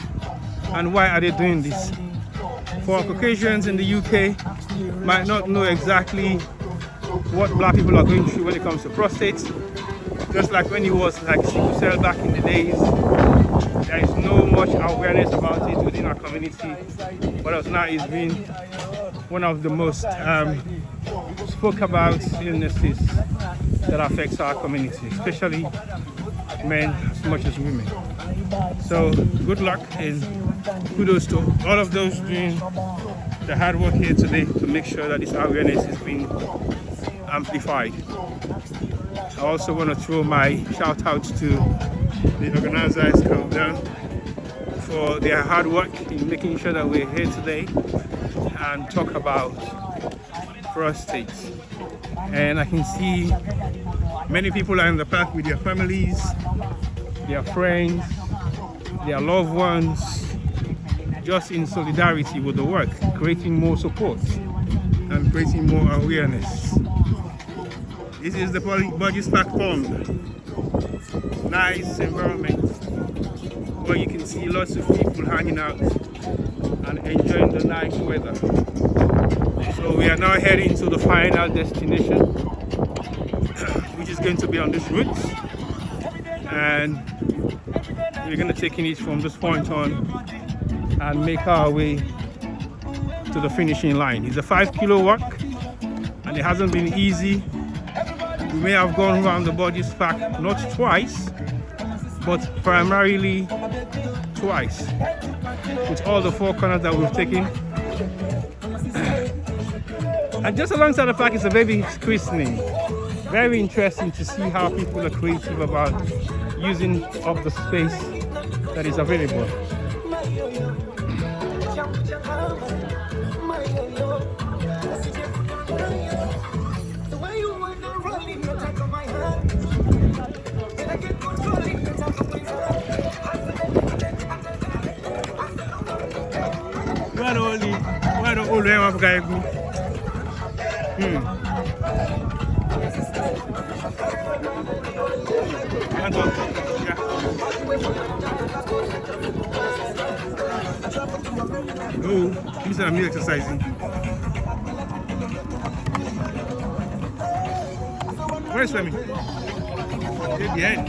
And why are they doing this? For Caucasians in the UK, might not know exactly what black people are going through when it comes to prostate. Just like when it was like sickle cell back in the days, there is no much awareness about it within our community. But as now it's been one of the most spoke about illnesses that affects our community, especially men as much as women. So good luck and kudos to all of those doing the hard work here today to make sure that this awareness is being amplified. I also want to throw my shout out to the organizers Countdown for their hard work in making sure that we're here today and talk about prostate. And I can see many people are in the park with their families, their friends, their loved ones, just in solidarity with the work, creating more support and creating more awareness. This is the Burgess Park Pond. Nice environment where you can see lots of people hanging out and enjoying the nice weather. So we are now heading to the final destination, which is going to be on this route. And we're going to take it from this point on and make our way to the finishing line. It's a 5 kilo walk and it hasn't been easy. We may have gone around the Burgess Park not twice, but primarily twice, with all the 4 corners that we've taken. And just alongside the park is a baby christening. Very interesting to see how people are creative about using up the space that is available. Why the old man guy go? Oh, you said I'm exercising. Where's Femi? Take the end.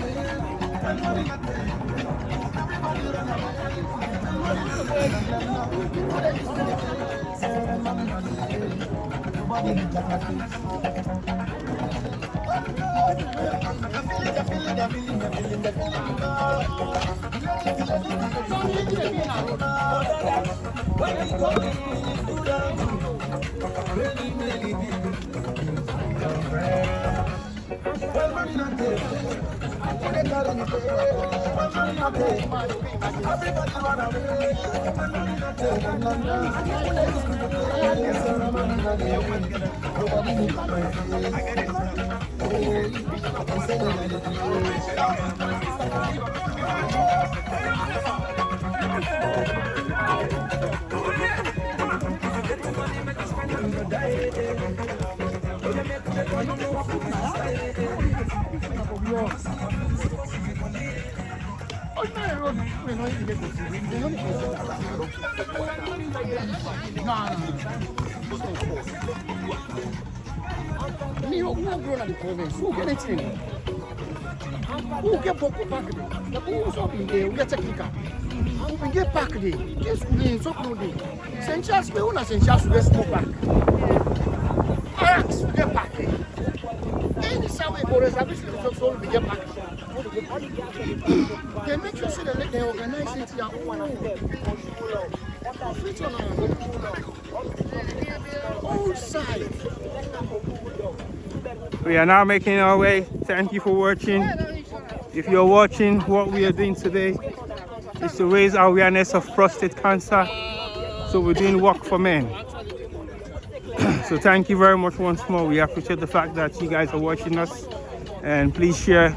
Me, who grown at the province? Who get it in? Who get Boko back there? The who's up in there? Who get technical? Who get back there? Get school so cool there. Saint Charles, we want Saint Charles to get smoke back. Araks, we get back there. Any Saturday for establishment of soul, we get back. They make sure that they organize it here. Fit on our old side. We are now making our way. Thank you for watching. If you're watching, what we are doing today is to raise awareness of prostate cancer. So we're doing work for men. So thank you very much once more. We appreciate the fact that you guys are watching us, and please share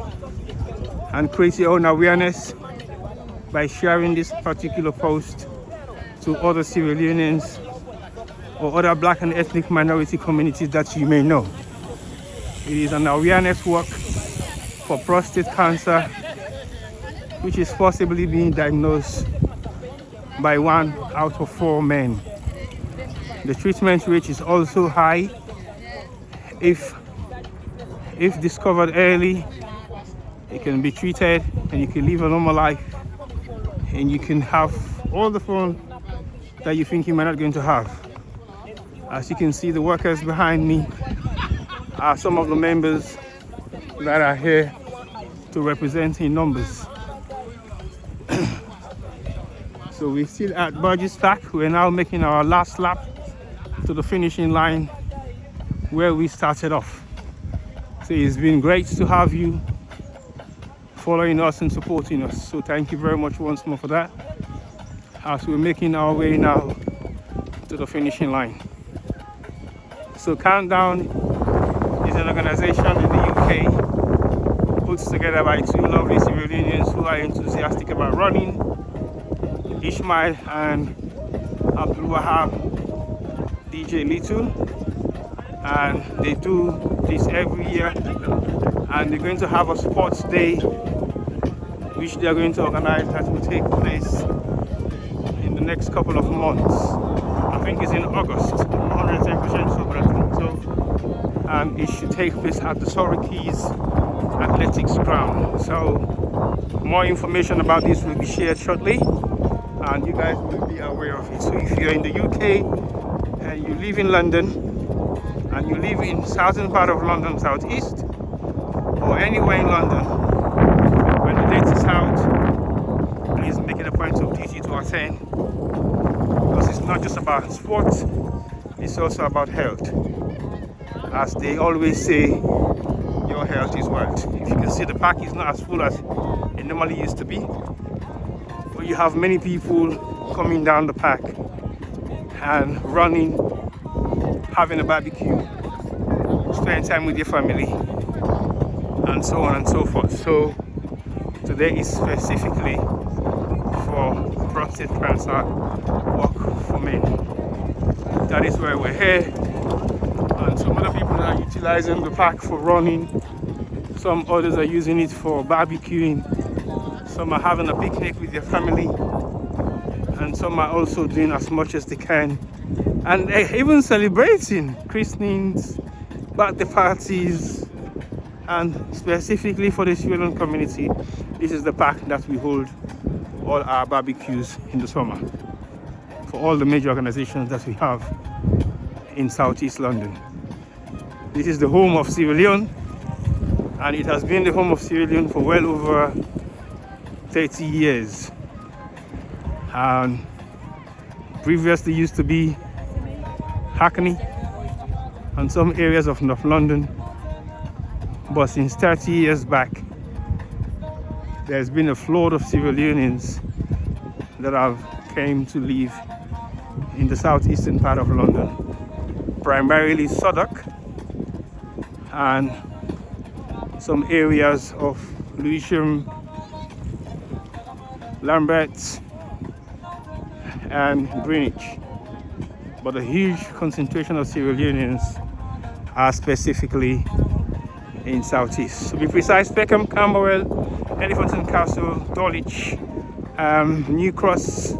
and create your own awareness by sharing this particular post to other Sierra Leoneans or other black and ethnic minority communities that you may know. It is an awareness work for prostate cancer, which is possibly being diagnosed by 1 out of 4 men. The treatment rate is also high. If discovered early, it can be treated and you can live a normal life, and you can have all the fun that you think you might not going to have. As you can see, the workers behind me are some of the members that are here to represent in numbers. So we're still at Burgess Park. We're now making our last lap to the finishing line where we started off. So it's been great to have you following us and supporting us. So thank you very much once more for that, as we're making our way now to the finishing line. So Countdown is an organization in the UK put together by 2 lovely Sierra Leoneans who are enthusiastic about running, Ishmael and Abdul Wahab DJ Little, and they do this every year, and they're going to have a sports day which they are going to organize that will take place in the next couple of months. I think it's in August, 110% sure, but I think so. And it should take place at the Surrey Keys Athletics Ground. So more information about this will be shared shortly, and you guys will be aware of it. So if you're in the UK and you live in London, and you live in southern part of London, southeast, or anywhere in London, when the date is out, please make it a point of duty to attend, because it's not just about sports, it's also about health. As they always say, your health is wealth. If you can see, the park is not as full as it normally used to be, but you have many people coming down the park and running, having a barbecue, spend time with your family, and so on and so forth. So today is specifically for prostate cancer work for men. That is why we're here, and some other people are utilizing the park for running, some others are using it for barbecuing, some are having a picnic with their family, and some are also doing as much as they can, and even celebrating christenings, birthday parties. And specifically for the Sierra Leone community, this is the park that we hold all our barbecues in the summer for all the major organizations that we have in southeast London. This is the home of Sierra Leone, and it has been the home of Sierra Leone for well over 30 years. And previously used to be Hackney and some areas of North London, but since 30 years back there's been a flood of Sierra Leoneans that have came to live in the southeastern part of London, primarily Southwark and some areas of Lewisham, Lambeth and Greenwich, but a huge concentration of Sierra Leoneans are specifically in southeast. To be precise, Peckham, Camberwell, Elephant and Castle, Dulwich, New Cross,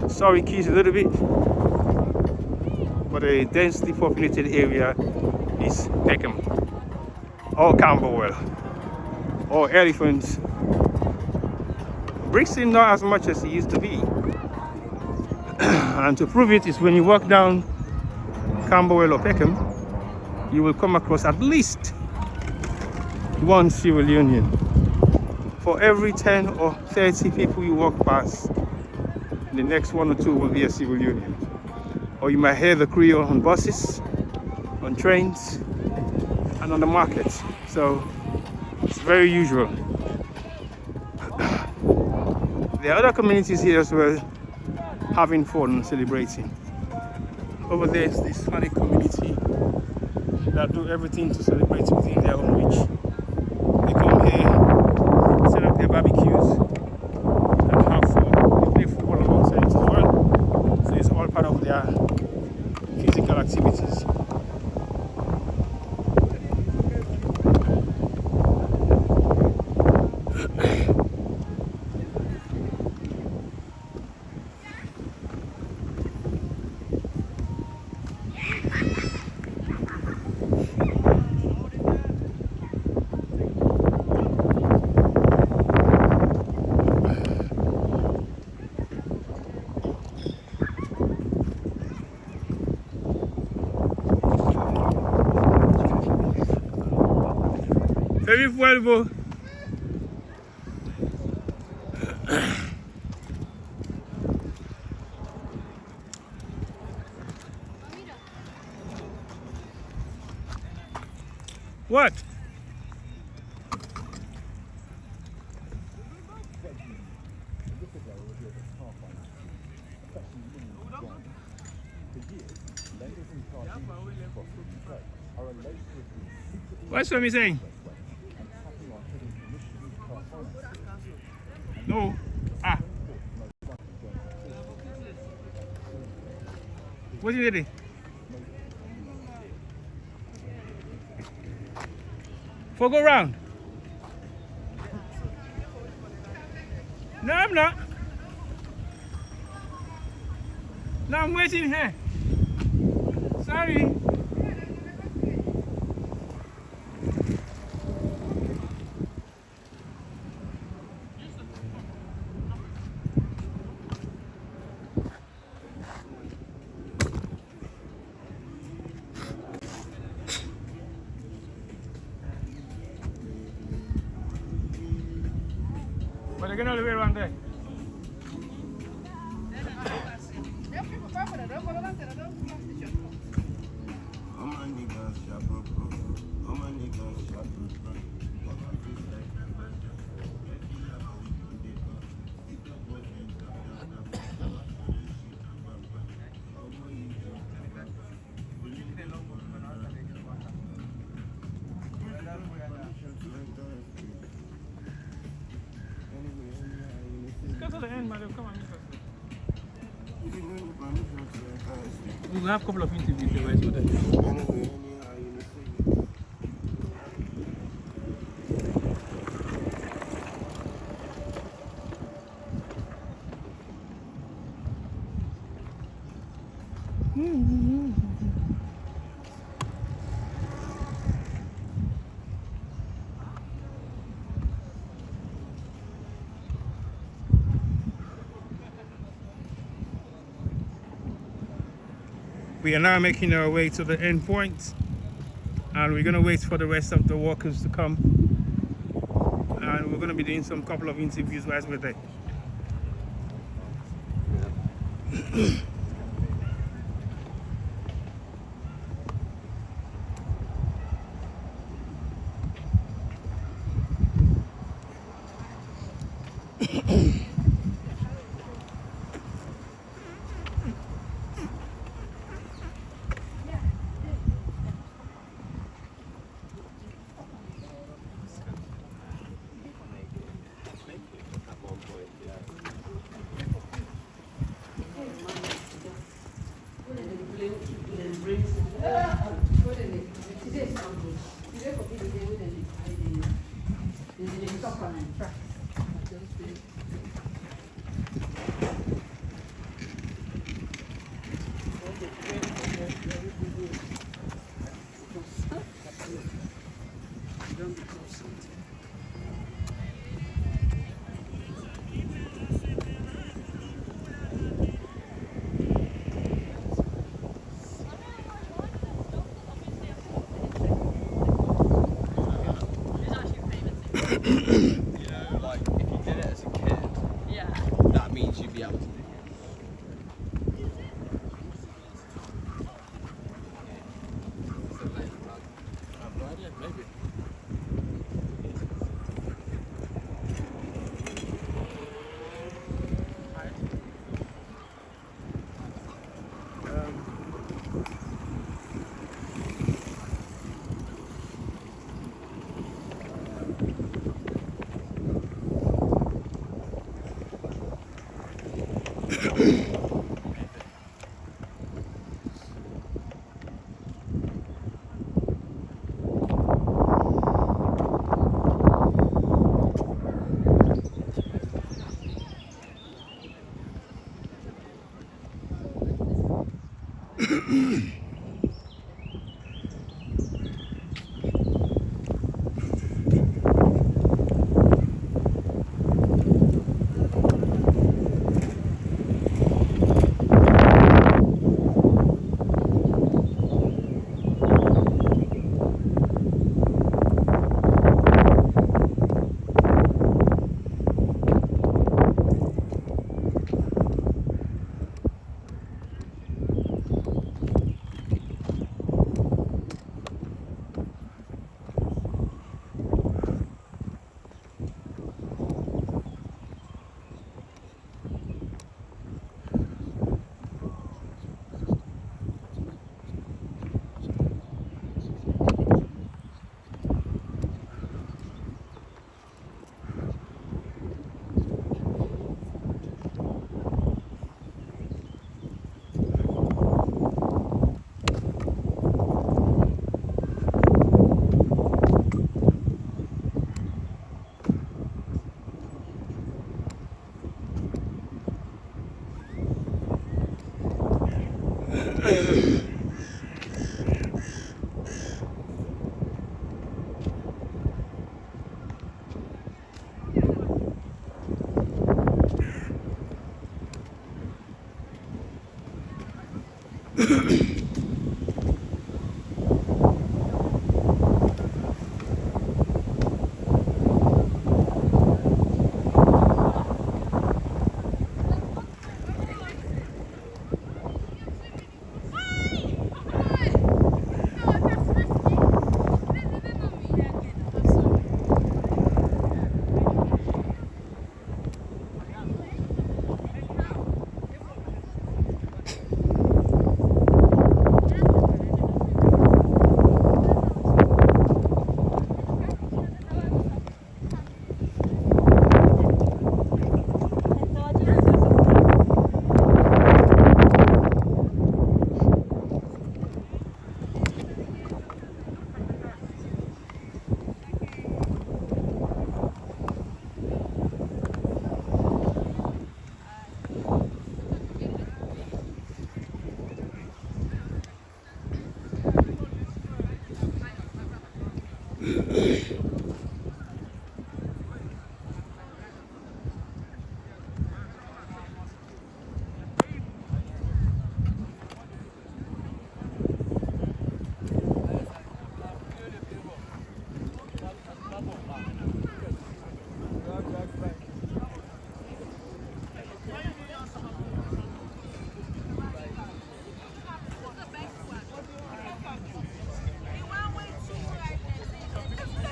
Surrey Keys a little bit, but a densely populated area is Peckham or Camberwell or Elephant. Brixton not as much as it used to be. And to prove it is when you walk down Camberwell or Peckham, you will come across at least one Sierra Leonean. For every 10 or 30 people you walk past, the next 1 or 2 will be a Sierra Leonean. Or you might hear the Creole on buses, on trains, and on the market. So it's very usual. There are other communities here as well having fun, celebrating. Over there is the Hispanic community that do everything to celebrate within their own reach. They come here, set up their barbecues, and have fun. They play football alongside it as well. So it's all part of their physical activities. Feliz vuelvo. What? What's what me saying? No. Ah. What you did? For go round. No, I'm not. No, I'm waiting here. Sorry. But they're gonna live around there. Let's go to the end, madam. Come on. We're gonna have a couple of interviews there, right? So that we are now making our way to the end point, and we're going to wait for the rest of the walkers to come, and we're going to be doing some couple of interviews whilst we're there.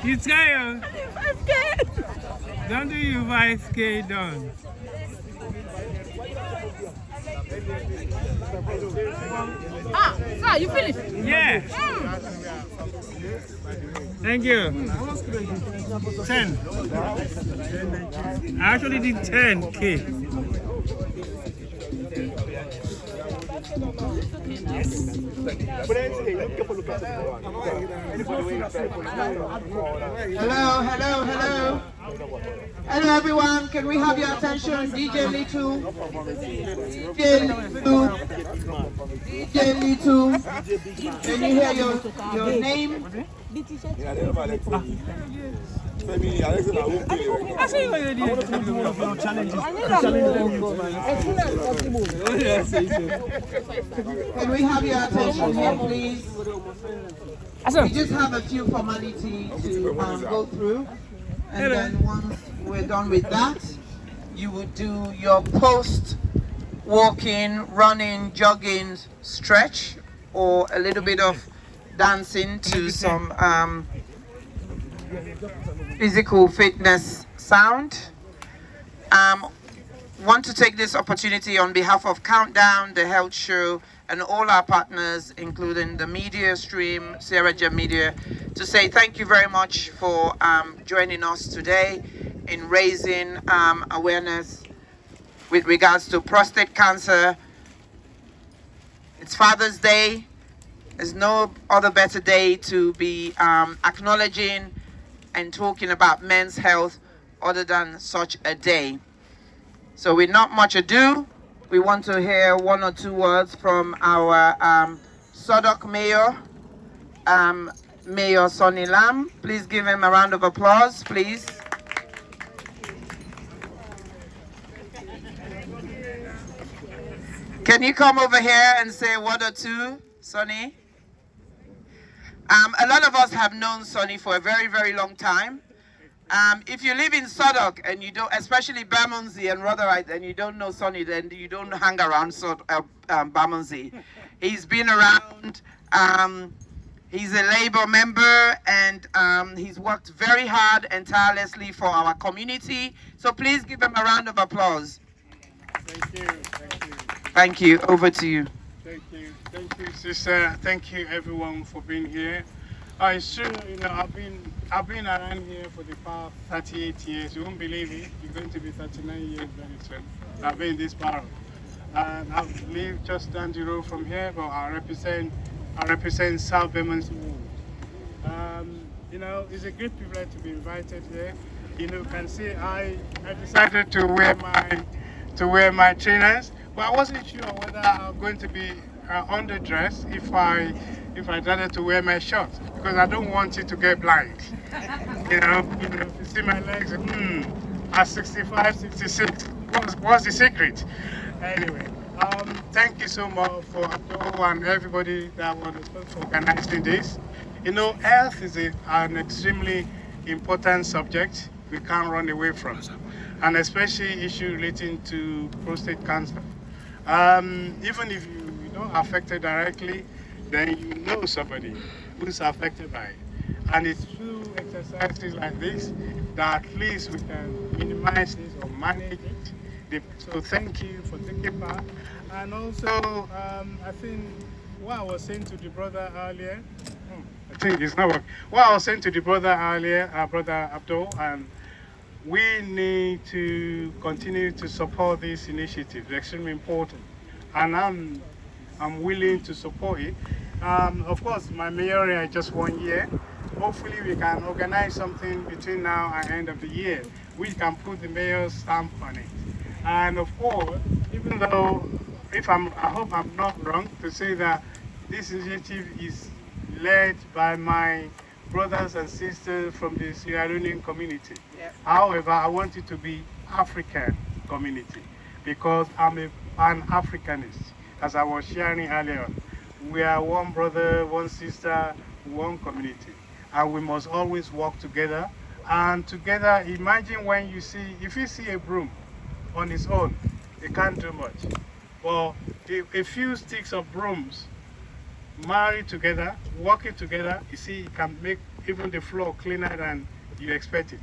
It's going. 5K. Don't do your 5K done. Ah, sir, you finished? Yeah. Thank you. 10. I actually did 10K. Hello, hello, hello. Hello everyone, can we have your attention? DJ Litu. DJ Litu. DJ Litu. Can you hear your name? Can we have your attention here, please? We just have a few formalities to go through, and then once we're done with that, you would do your post walking, running, jogging stretch, or a little bit of dancing to some physical fitness sound. Want to take this opportunity on behalf of Countdown, the health show, and all our partners, including the media stream, Sierra Gem Media, to say thank you very much for joining us today in raising awareness with regards to prostate cancer. It's Father's Day. There's no other better day to be acknowledging and talking about men's health other than such a day. So with not much ado, we want to hear one or two words from our Sodok Mayor, Mayor Sonny Lam. Please give him a round of applause, please. Can you come over here and say a word or two, Sonny? A lot of us have known Sonny for a very, very long time. If you live in Sodok and you don't, especially Bermondsey and Rotherhithe, and you don't know Sonny, then you don't hang around Bermondsey. He's been around, he's a Labour member, and he's worked very hard and tirelessly for our community. So please give him a round of applause. Thank you, thank you. Thank you, over to you. Thank you, sister. Thank you, everyone, for being here. It's true, you know, I've been around here for the past 38 years. You won't believe it. You're going to be 39 years very soon. I've been in this borough, and I've lived just down the road from here. But I represent South Bermondsey Ward. You know, it's a great privilege to be invited here. You know, you can see I decided to wear my trainers, but I wasn't sure whether I'm going to be underdressed if I decided to wear my shorts, because I don't want it to get blind. You know, if you see my legs, at 65, 66, what's the secret? Anyway, thank you so much for Abdul and everybody that was responsible for organizing this. You know, health is an extremely important subject we can't run away from, and especially issue relating to prostate cancer. Even if you're not affected directly, then you know somebody who's affected by it. And it's through exercises like this that at least we can minimize this or manage it. So thank you for taking part. And also, I think what I was saying to the brother earlier, I think it's not working. What I was saying to the brother earlier, our brother Abdul, and we need to continue to support this initiative. It's extremely important. And I'm willing to support it. Of course, my mayoral is just 1 year. Hopefully we can organize something between now and end of the year. We can put the mayor's stamp on it. And of course, even though, I hope I'm not wrong to say that this initiative is led by my brothers and sisters from the Sierra Leonean community. Yeah. However, I want it to be African community, because I'm an Africanist, as I was sharing earlier. We are one brother, one sister, one community, and we must always work together. And together, imagine when if you see a broom on its own, it can't do much. Well, a few sticks of brooms married together, working together, you see, it can make even the floor cleaner than you expected.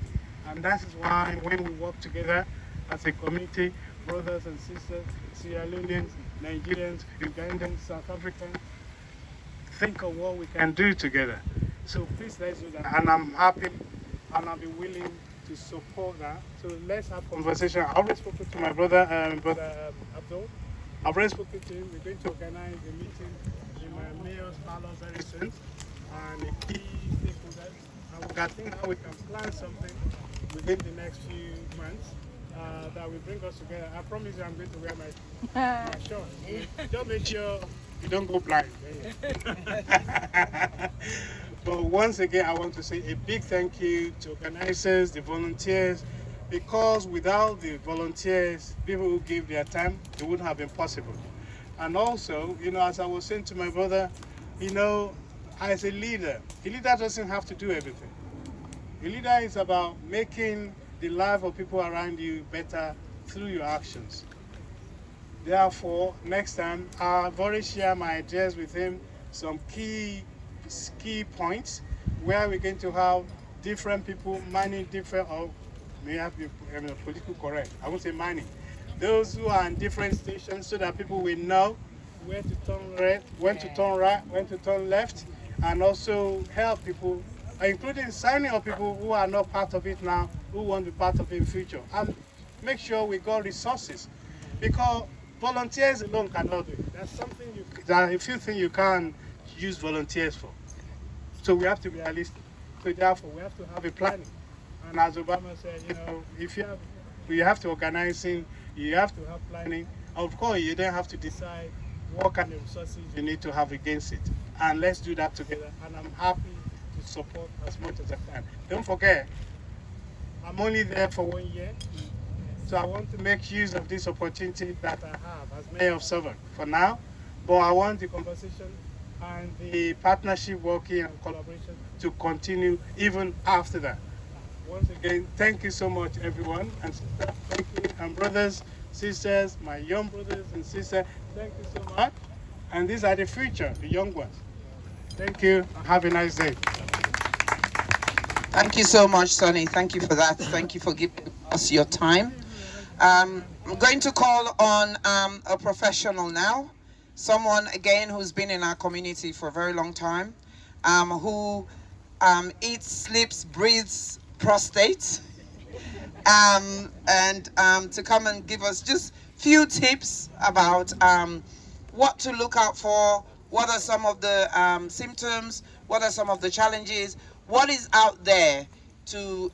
And that is why when we work together as a community, brothers and sisters, Sierra Leoneans, Nigerians, Ugandans, South Africans, think of what we can do together. So please let's do that. And I'm happy and I'll be willing to support that. So let's have conversation. I already spoken to my brother, Abdul. I've already spoken to him. We're going to organize a meeting in my mayor's palace very soon, and a key stakeholders. And we can think how we can plan something within the next few months that will bring us together. I promise you I'm going to wear my shorts. Just make sure you don't go blind. But once again, I want to say a big thank you to organizers, the volunteers, because without the volunteers, people who give their time, it wouldn't have been possible. And also, you know, as I was saying to my brother, you know, as a leader doesn't have to do everything. A leader is about making the life of people around you better through your actions. Therefore, next time, I've already shared my ideas with him, some key points where we're going to have different people mining different, or may have been politically correct. I won't say mining. Those who are in different stations, so that people will know where to turn right, when to turn right, when to turn left, and also help people, including signing up people who are not part of it now, who want to be part of it in future. And make sure we got resources, because volunteers alone cannot do it. That's something there are a few things you can't use volunteers for. So we have to be realistic. So therefore, we have to have a planning. And as Obama said, you know, if you have to organize it, you have to have planning. Of course, you don't have to decide what kind of resources you need to have against it. And let's do that together. And I'm happy to support as much as I can. Don't forget, I'm only there for 1 year. So I want to make use of this opportunity that I have as Mayor of Southern for now. But I want the conversation and the partnership working and collaboration to continue even after that. Once again, thank you so much, everyone. And sisters, thank you. And brothers, sisters, my young brothers and sisters, thank you so much. And these are the future, the young ones. Thank you. Have a nice day. Thank you so much, Sonny. Thank you for that. Thank you for giving us your time. I'm going to call on a professional now. Someone, again, who's been in our community for a very long time, who eats, sleeps, breathes prostate, and to come and give us just few tips about what to look out for, what are some of the symptoms, what are some of the challenges, what is out there to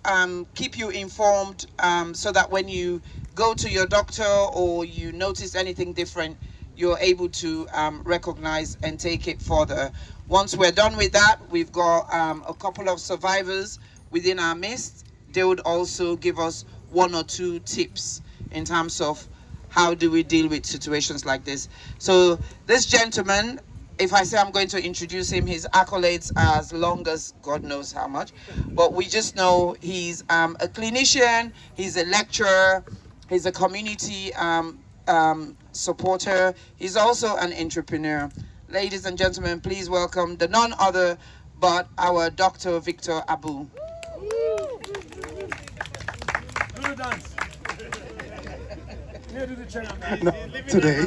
keep you informed, so that when you go to your doctor or you notice anything different, you're able to recognize and take it further. Once we're done with that, we've got a couple of survivors within our midst. They would also give us 1 or 2 tips in terms of how do we deal with situations like this. So this gentleman, if I say I'm going to introduce him, his accolades are as long as God knows how much, but we just know he's a clinician, he's a lecturer, he's a community supporter, he's also an entrepreneur. Ladies and gentlemen, please welcome the none other but our Dr. Victor Abu. Today,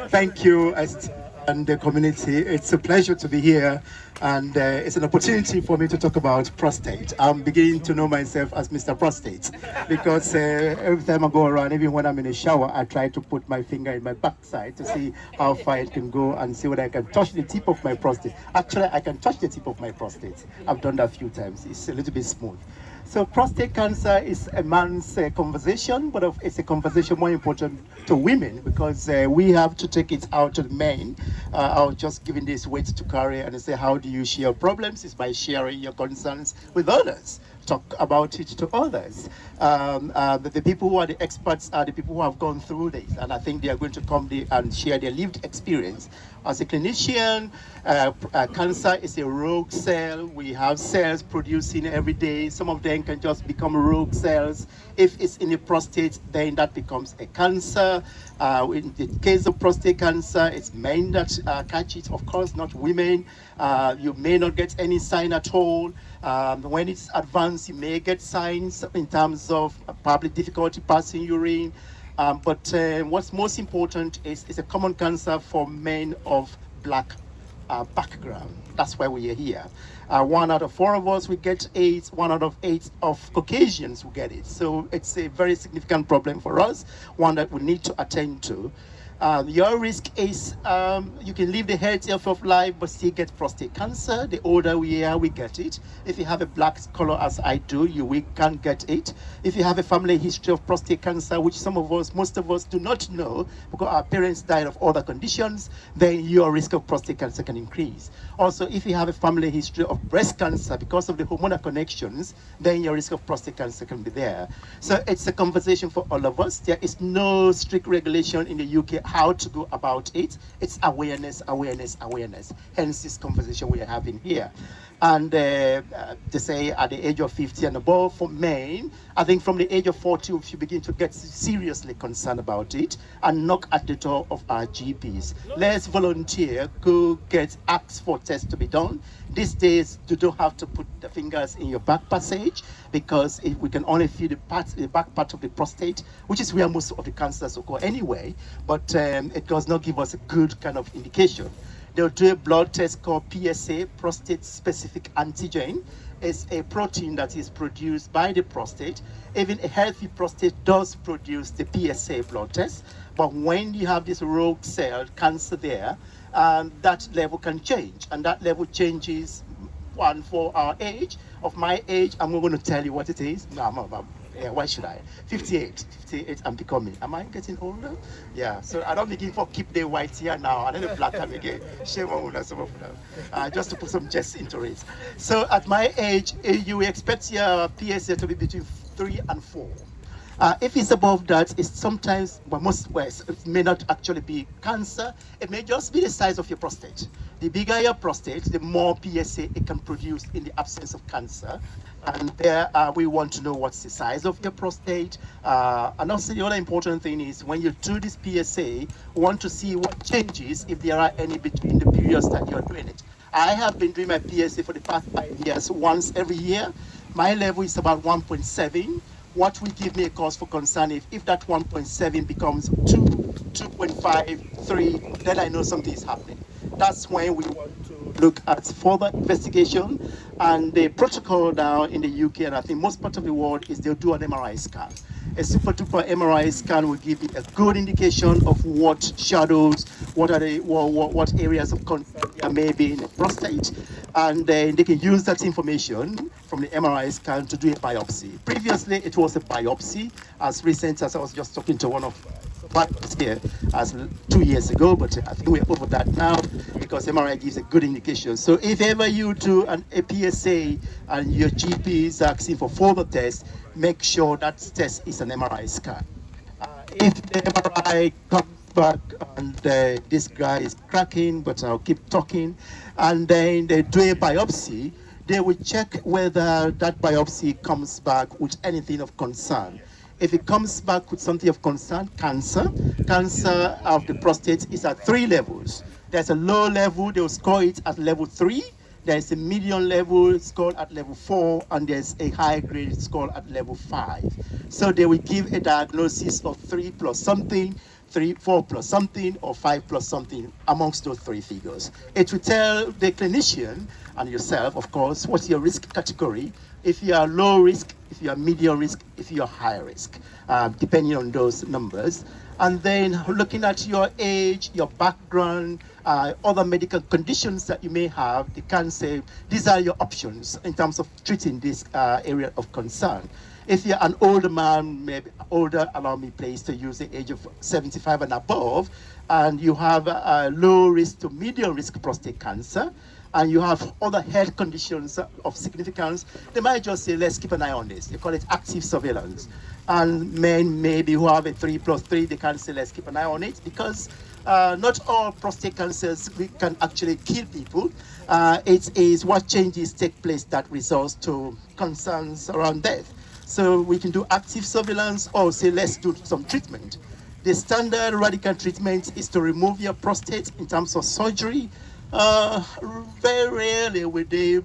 thank you and the community. It's a pleasure to be here, and it's an opportunity for me to talk about prostate. I'm beginning to know myself as Mr. Prostate, because every time I go around, even when I'm in a shower, I try to put my finger in my backside to see how far it can go and see whether I can touch the tip of my prostate. Actually, I can touch the tip of my prostate. I've done that a few times. It's a little bit smooth. So prostate cancer is a man's conversation, but it's a conversation more important to women, because we have to take it out to the men. I'll just giving this weight to carry and say, how do you share problems? It's by sharing your concerns with others. Talk about it to others. The people who are the experts are the people who have gone through this, and I think they are going to come and share their lived experience. As a clinician, cancer is a rogue cell. We have cells producing every day. Some of them can just become rogue cells. If it's in the prostate, then that becomes a cancer. In the case of prostate cancer, it's men that catch it, of course, not women. You may not get any sign at all. When it's advanced, you may get signs in terms of probably difficulty passing urine. But what's most important is it's a common cancer for men of black background. That's why we are here. 1 out of 4 of us will get AIDS. 1 out of 8 of Caucasians will get it. So it's a very significant problem for us, one that we need to attend to. Your risk is you can live the healthy of life but still get prostate cancer. The older we are, we get it. If you have a black color as I do, we can get it. If you have a family history of prostate cancer, which most of us do not know because our parents died of other conditions, then your risk of prostate cancer can increase. Also, if you have a family history of breast cancer because of the hormonal connections, then your risk of prostate cancer can be there. So it's a conversation for all of us. There is no strict regulation in the UK how to go about it. It's awareness, awareness, awareness. Hence this conversation we are having here. And they say at the age of 50 and above for men, I think from the age of 40, we should begin to get seriously concerned about it and knock at the door of our GPs. Let's volunteer, go ask for tests to be done. These days, you don't have to put the fingers in your back passage because we can only feel the back part of the prostate, which is where most of the cancers occur anyway, but it does not give us a good kind of indication. They'll do a blood test called PSA, prostate-specific antigen. It's a protein that is produced by the prostate. Even a healthy prostate does produce the PSA blood test, but when you have this rogue cell cancer there, that level can change, and that level changes. One for our age, of my age, I'm not going to tell you what it is. No, yeah, why should I? 58 I'm becoming. Am I getting older? Yeah, so I don't begin for keep the white here now, and then the black time again. Shame on us, some of them. Just to put some jest into it. So at my age, you expect your PSA to be between 3 and 4. If it's above that, it's sometimes, but most ways, it may not actually be cancer. It may just be the size of your prostate. The bigger your prostate, the more PSA it can produce in the absence of cancer. And there we want to know what's the size of your prostate. And also the other important thing is when you do this PSA, we want to see what changes, if there are any, between the periods that you're doing it. I have been doing my PSA for the past 5 years, once every year. My level is about 1.7. What will give me a cause for concern if that 1.7 becomes 2, 2.5, 3, then I know something is happening. That's when we want to look at further investigation. And the protocol now in the UK, and I think most part of the world, is they'll do an MRI scan. A super duper MRI scan will give you a good indication of what shadows, what areas of concern there may be in the prostate, and then they can use that information from the MRI scan to do a biopsy. Previously, it was a biopsy, as recent as I was just talking to one of here as 2 years ago, but I think we're over that now because MRI gives a good indication. So if ever you do a PSA and your GP is asking for further tests, make sure that test is an MRI scan. If the MRI comes back and this guy is cracking, but I'll keep talking, and then they do a biopsy, they will check whether that biopsy comes back with anything of concern. If it comes back with something of concern, cancer of the prostate is at 3 levels. There's a low level, they'll score it at level 3. There's a medium level scored at level 4, and there's a high grade scored at level 5. So they will give a diagnosis of 3 plus something, 4 plus something, or 5 plus something amongst those 3 figures. It will tell the clinician and yourself, of course, what's your risk category. If you are low risk, if you are medium risk, if you are high risk, depending on those numbers. And then looking at your age, your background, other medical conditions that you may have, they can say these are your options in terms of treating this area of concern. If you're an older man, maybe older, allow me please to use the age of 75 and above, and you have a low risk to medium risk prostate cancer, and you have other health conditions of significance, they might just say, let's keep an eye on this. They call it active surveillance. And men maybe who have a 3 plus 3, they can say, let's keep an eye on it, because not all prostate cancers can actually kill people. It is what changes take place that results to concerns around death. So we can do active surveillance or say, let's do some treatment. The standard radical treatment is to remove your prostate in terms of surgery. Very rarely would they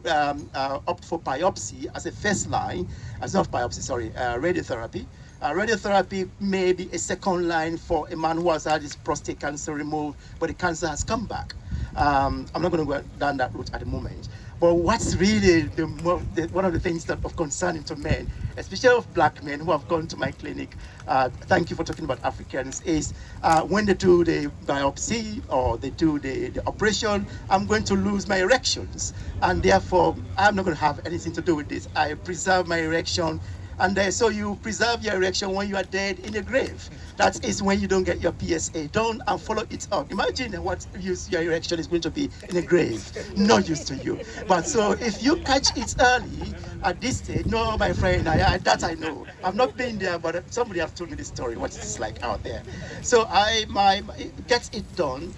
opt for biopsy as a first line, radiotherapy. Radiotherapy may be a second line for a man who has had his prostate cancer removed, but the cancer has come back. I'm not going to go down that route at the moment. But what's really one of the things that of concern to men, especially of black men who have gone to my clinic, thank you for talking about Africans, is when they do the biopsy or they do the operation, I'm going to lose my erections. And therefore, I'm not going to have anything to do with this. I preserve my erection. And so you preserve your erection when you are dead in the grave. That is when you don't get your PSA done and follow it up. Imagine what use your erection is going to be in the grave. No use to you. But so if you catch it early at this stage, no, my friend, that I know. I've not been there, but somebody has told me this story, what it's like out there. So get it done.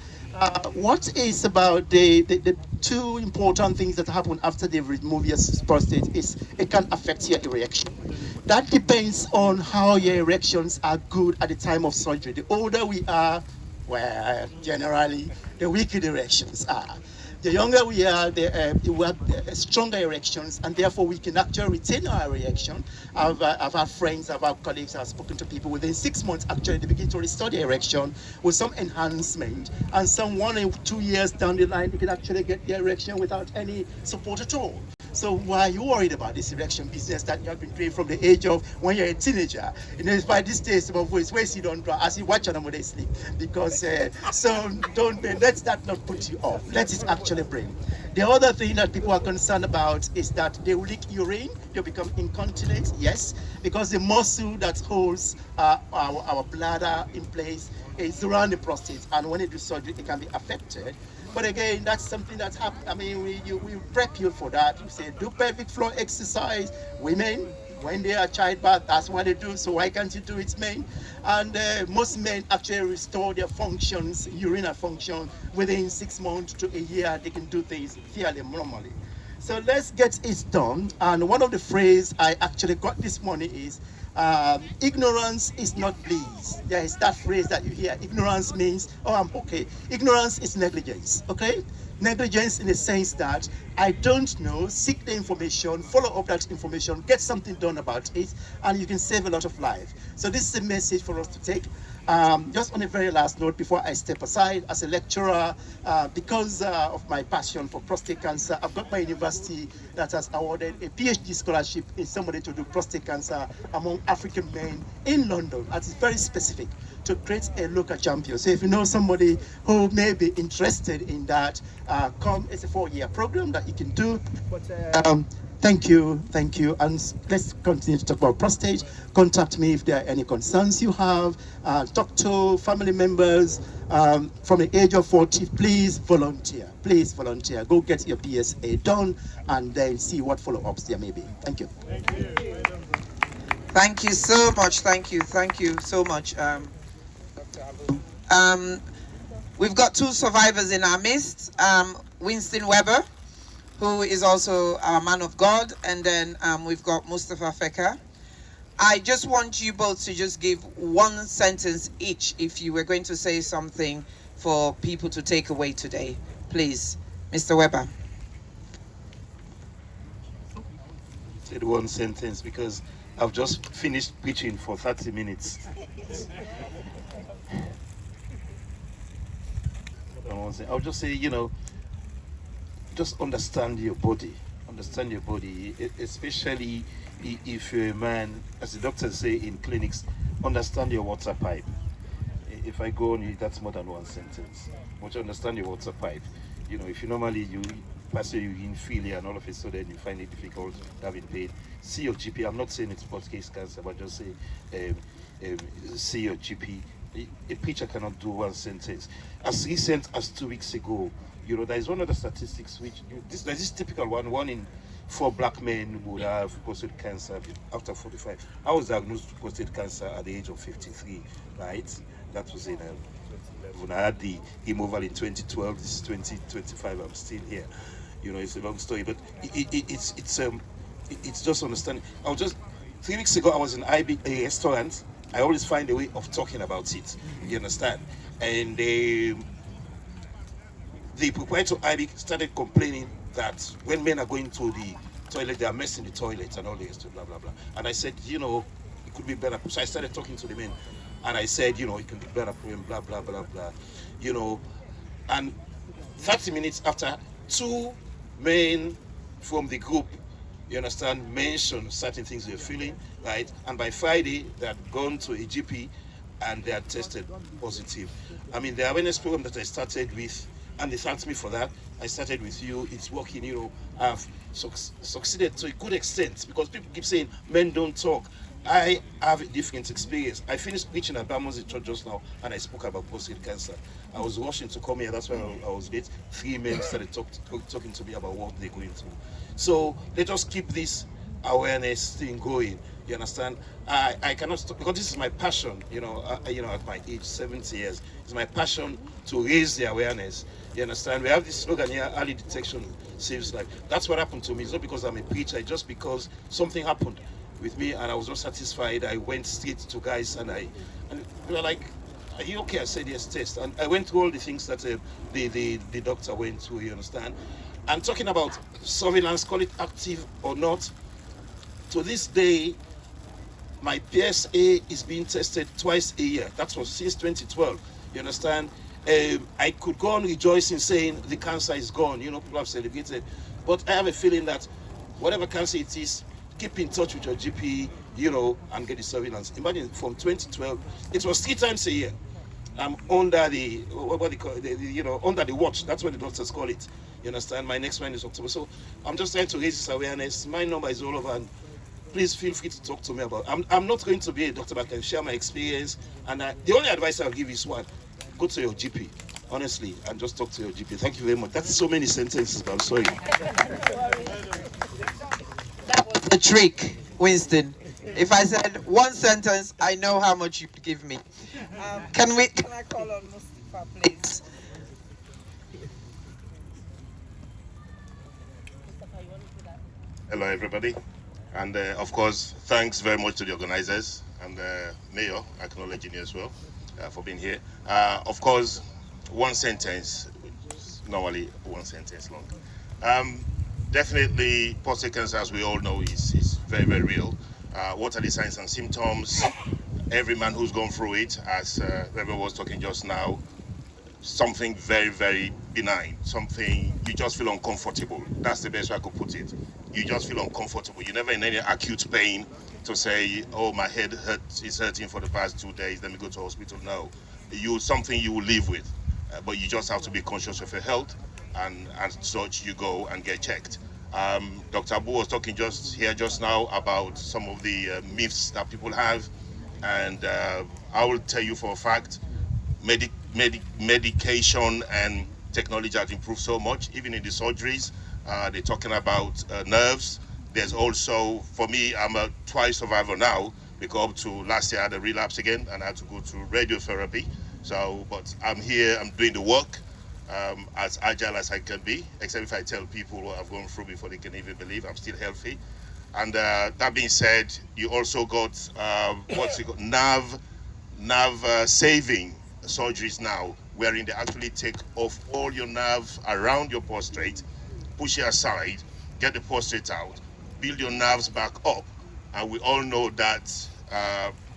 What is about the two important things that happen after they remove your prostate is it can affect your erection. That depends on how your erections are good at the time of surgery. The older we are, well, generally, the weaker the erections are. The younger we are, we have stronger erections, and therefore we can actually retain our erection. I've had friends, I've had colleagues, I've spoken to people within 6 months, actually, they begin to restore the erection with some enhancement. And some 1 or 2 years down the line, they can actually get the erection without any support at all. So why are you worried about this erection business that you have been doing from the age of when you're a teenager? You know, by this stage of voice, where you don't draw, as you watch them when they sleep. Because, so don't, let that not put you off. Let it actually bring. The other thing that people are concerned about is that they will leak urine, they become incontinent, yes, because the muscle that holds our bladder in place is around the prostate, and when they do surgery, it can be affected. But again, that's something that's happened. I mean, we prep you for that. We say do pelvic floor exercise. Women, when they are childbirth, that's what they do. So why can't you do it, men? And most men actually restore their functions, urinary function, within 6 months to a year. They can do things fairly normally. So let's get it done. And one of the phrases I actually got this morning is, ignorance is not bliss. There is that phrase that you hear. Ignorance means, oh, I'm okay. Ignorance is negligence, okay? Negligence in the sense that I don't know, seek the information, follow up that information, get something done about it, and you can save a lot of life. So this is a message for us to take. Just on a very last note, before I step aside, as a lecturer, because of my passion for prostate cancer, I've got my university that has awarded a PhD scholarship in somebody to do prostate cancer among African men in London. That is very specific, to create a local champion. So if you know somebody who may be interested in that, come. It's a 4-year program that you can do. But thank you, and let's continue to talk about prostate. Contact me if there are any concerns you have. Talk to family members from the age of 40. Please volunteer. Please volunteer. Go get your PSA done, and then see what follow-ups there may be. Thank you. Thank you so much. Thank you so much. We've got 2 survivors in our midst. Winston Weber, who is also a man of God, and then we've got Mustafa Feka. I just want you both to just give 1 sentence each if you were going to say something for people to take away today. Please, Mr. Weber. Said 1 sentence because I've just finished preaching for 30 minutes. I'll just say, you know, just understand your body, especially if you're a man, as the doctors say in clinics, understand your water pipe. If I go on, that's more than 1 sentence. But you understand your water pipe. You know, if you normally pass your urine freely and all of a sudden you find it difficult having pain, see your GP. I'm not saying it's prostate cancer, but just say see your GP. A preacher cannot do 1 sentence. As recent as 2 weeks ago, you know, there is one of the statistics which, there's this typical one in 4 black men would have prostate cancer after 45. I was diagnosed with prostate cancer at the age of 53, right? That was in when I had the removal in 2012. This is 2025. I'm still here. You know, it's a long story, but it's just understanding. 3 weeks ago, I was in a restaurant. I always find a way of talking about it. You understand? And the proprietor IBIC started complaining that when men are going to the toilet, they are messing the toilet and all this, blah, blah, blah. And I said, you know, it could be better. So I started talking to the men. And I said, you know, it can be better for him, blah, blah, blah, blah. You know, and 30 minutes after, 2 men from the group, you understand, mentioned certain things they're feeling, right? And by Friday, they had gone to a GP and they had tested positive. I mean, the awareness program that I started with, and they thanked me for that. I started with you, it's working, you know. I've succeeded to a good extent because people keep saying men don't talk. I have a different experience. I finished preaching at Bermondsey Church just now and I spoke about prostate cancer. I was rushing to come here, that's why I was late. 3 men started talking to me about what they're going through. So let us keep this awareness thing going. You understand? I cannot stop because this is my passion. You know, at my age, 70 years, it's my passion to raise the awareness. You understand? We have this slogan here, early detection saves life. That's what happened to me. It's not because I'm a preacher, it's just because something happened with me and I was not satisfied. I went straight to guys and they were like, are you okay? I said, yes, test. And I went through all the things that the doctor went through, you understand? And talking about surveillance, call it active or not, to this day, my PSA is being tested twice a year. That was since 2012, you understand? I could go on rejoicing saying the cancer is gone, you know, people have celebrated. But I have a feeling that whatever cancer it is, keep in touch with your GP, you know, and get the surveillance. Imagine from 2012, it was 3 times a year. I'm under the, what they call it, you know, under the watch. That's what the doctors call it. You understand? My next one is October. So I'm just trying to raise this awareness. My number is all over. And please feel free to talk to me about it. I'm not going to be a doctor, but I can share my experience. And the only advice I'll give is one, go to your GP, honestly, and just talk to your GP. Thank you very much. That's so many sentences, but I'm sorry. That was the trick, Winston. If I said one sentence, I know how much you'd give me. Can I call on Mustafa, please? Hello, everybody. And of course, thanks very much to the organizers and Mayor, acknowledging you as well for being here. Of course, one sentence, normally one sentence long. Definitely, prostate cancer, as we all know, is very, very real. What are the signs and symptoms? Every man who's gone through it, as Reverend was talking just now, something very, very benign, something you just feel uncomfortable. That's the best way I could put it. You just feel uncomfortable. You're never in any acute pain to say, oh, my head is hurting for the past 2 days, let me go to hospital. No, something you will live with, but you just have to be conscious of your health, and as such, you go and get checked. Dr. Abu was talking just now about some of the myths that people have, and I will tell you for a fact, medication and technology has improved so much. Even in the surgeries, they're talking about nerves. There's also, for me, I'm a twice survivor now, because up to last year I had a relapse again and I had to go to radiotherapy. So, but I'm here, I'm doing the work, as agile as I can be, except if I tell people what I've gone through before they can even believe I'm still healthy. And that being said, you also got what's it called, nerve saving surgeries now, wherein they actually take off all your nerves around your prostate, push it aside, get the prostate out, build your nerves back up. And we all know that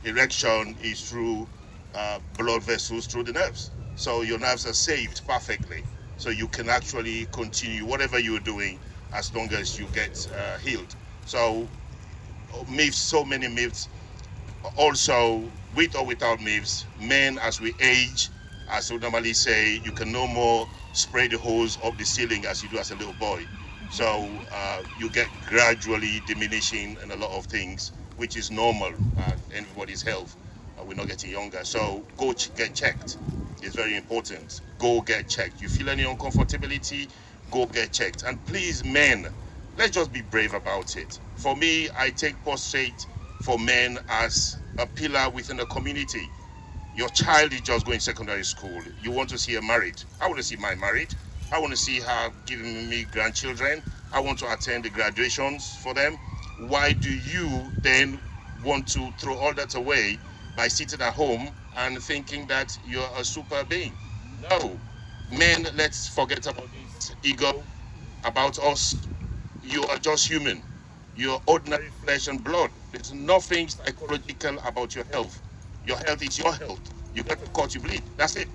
erection is through blood vessels through the nerves. So your nerves are saved perfectly. So you can actually continue whatever you're doing as long as you get healed. So myths, so many myths. Also, with or without myths, men as we age, as we normally say, you can no more spray the hose up the ceiling as you do as a little boy. So you get gradually diminishing in a lot of things, which is normal in everybody's health. We're not getting younger. So go get checked. It's very important. Go get checked. You feel any uncomfortability, go get checked. And please, men, let's just be brave about it. For me, I take prostate for men as a pillar within the community. Your child is just going secondary school. You want to see her married. I want to see mine married. I want to see her giving me grandchildren. I want to attend the graduations for them. Why do you then want to throw all that away by sitting at home and thinking that you're a super being? No. Men, let's forget about this ego, about us. You are just human. You're ordinary flesh and blood. There's nothing psychological about your health. Your health is your health. You get caught, you bleed. That's it.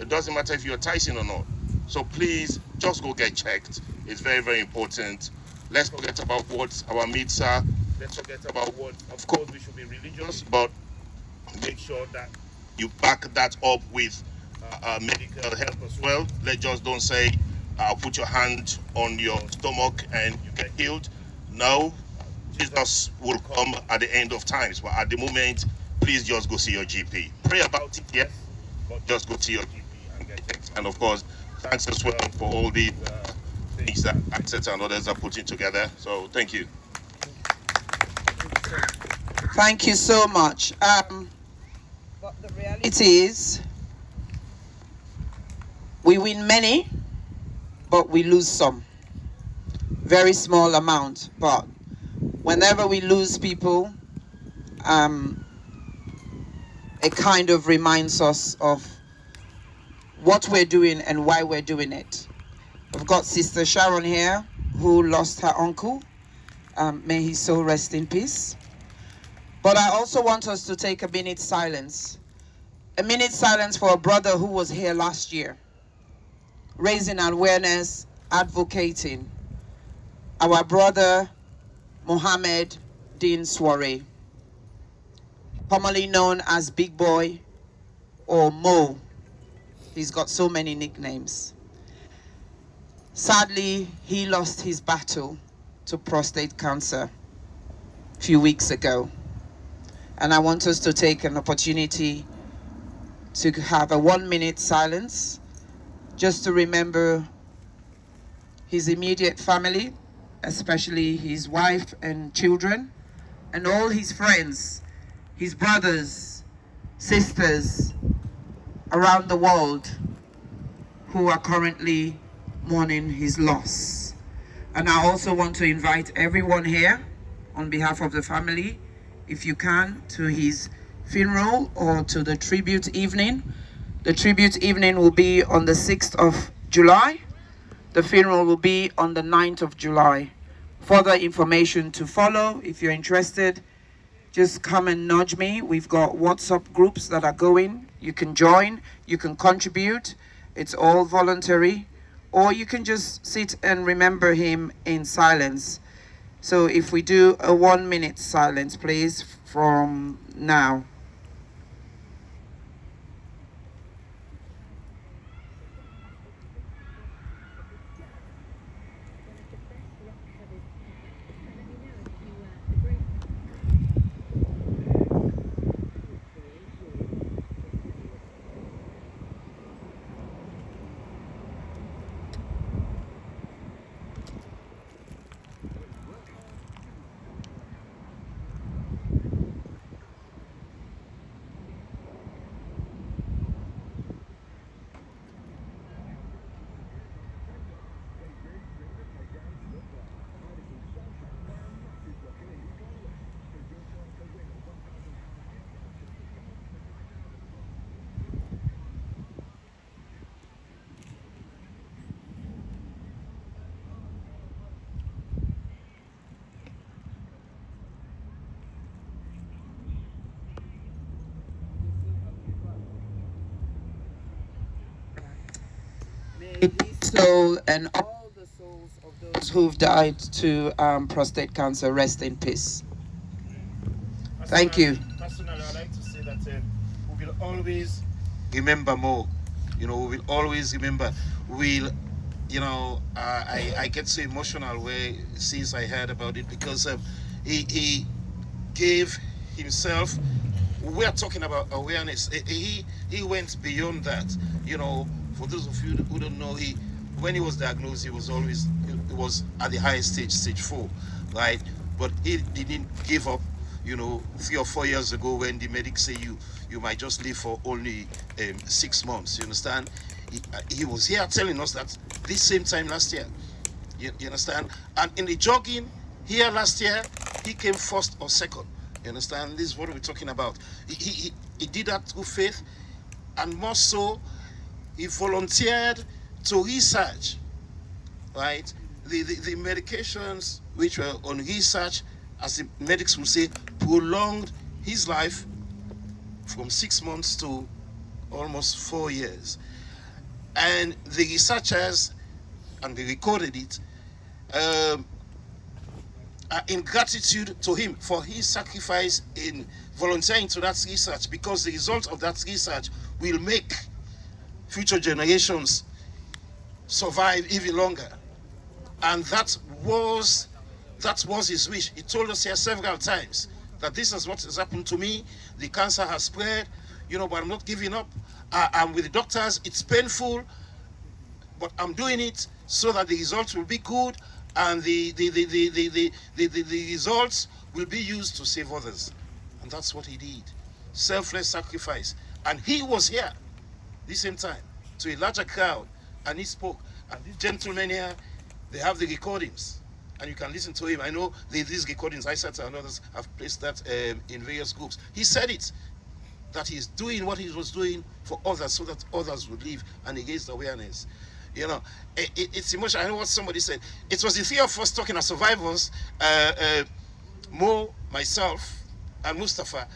It doesn't matter if you're Tyson or not. So please, just go get checked. It's very, very important. Let's forget about what our myths are. Let's forget about what, of course, we should be religious, but make sure that you back that up with medical help as well. Let's just don't say, put your hand on your stomach and you get healed. No, Jesus will come at the end of times. But at the moment, please just go see your GP. Pray about it, yes, but just go see your GP and get checked. And of course, thanks as well for all the things that Access and others are putting together. So thank you. Thank you so much. But the reality is, we win many, but we lose some. Very small amount, but whenever we lose people, it kind of reminds us of what we're doing and why we're doing it. We've got Sister Sharon here, who lost her uncle. May his soul rest in peace. But I also want us to take a minute silence. A minute silence for a brother who was here last year, raising awareness, advocating. Our brother, Mohammed Din Soiree, commonly known as Big Boy or Mo. He's got so many nicknames. Sadly, he lost his battle to prostate cancer a few weeks ago. And I want us to take an opportunity to have a 1 minute silence just to remember his immediate family, especially his wife and children, and all his friends, his brothers, sisters around the world who are currently mourning his loss. And I also want to invite everyone here on behalf of the family, if you can, to his funeral or to the tribute evening. The tribute evening will be on the 6th of July. The funeral will be on the 9th of July. Further information to follow. If you're interested, just come and nudge me. We've got WhatsApp groups that are going. You can join, you can contribute. It's all voluntary. Or you can just sit and remember him in silence. So if we do a 1 minute silence, please, from now. Soul and all the souls of those who've died to prostate cancer rest in peace. Thank you. Personally, I like to say that we will always remember more. You know, we will always remember. We'll, you know, I get so emotional since I heard about it, because he gave himself. We are talking about awareness. He went beyond that. You know, for those of you who don't know, when he was diagnosed, he was at the highest stage, stage 4, right? But he didn't give up. You know, 3 or 4 years ago, when the medics say you might just live for only 6 months, you understand? He was here telling us that this same time last year, you understand? And in the jogging here last year, he came first or second. You understand? This is what we're talking about. He did that through faith, and more so, he volunteered to research, right? The medications which were on research, as the medics would say, prolonged his life from 6 months to almost 4 years. And the researchers, and they recorded it, are in gratitude to him for his sacrifice in volunteering to that research, because the result of that research will make future generations survive even longer. And that was his wish. He told us here several times that this is what has happened to me. The cancer has spread, you know, but I'm not giving up. I'm with the doctors. It's painful, but I'm doing it so that the results will be good, and the results will be used to save others. And that's what he did. Selfless sacrifice. And he was here the same time to a larger crowd, and he spoke. And these gentlemen here, they have the recordings, and you can listen to him. I know these recordings, Isata and others have placed that in various groups. He said it, that he's doing what he was doing for others so that others would live, and he raised awareness. You know, it's emotional. I know what somebody said. It was the three of us talking as survivors, Mo, myself, and Mustafa.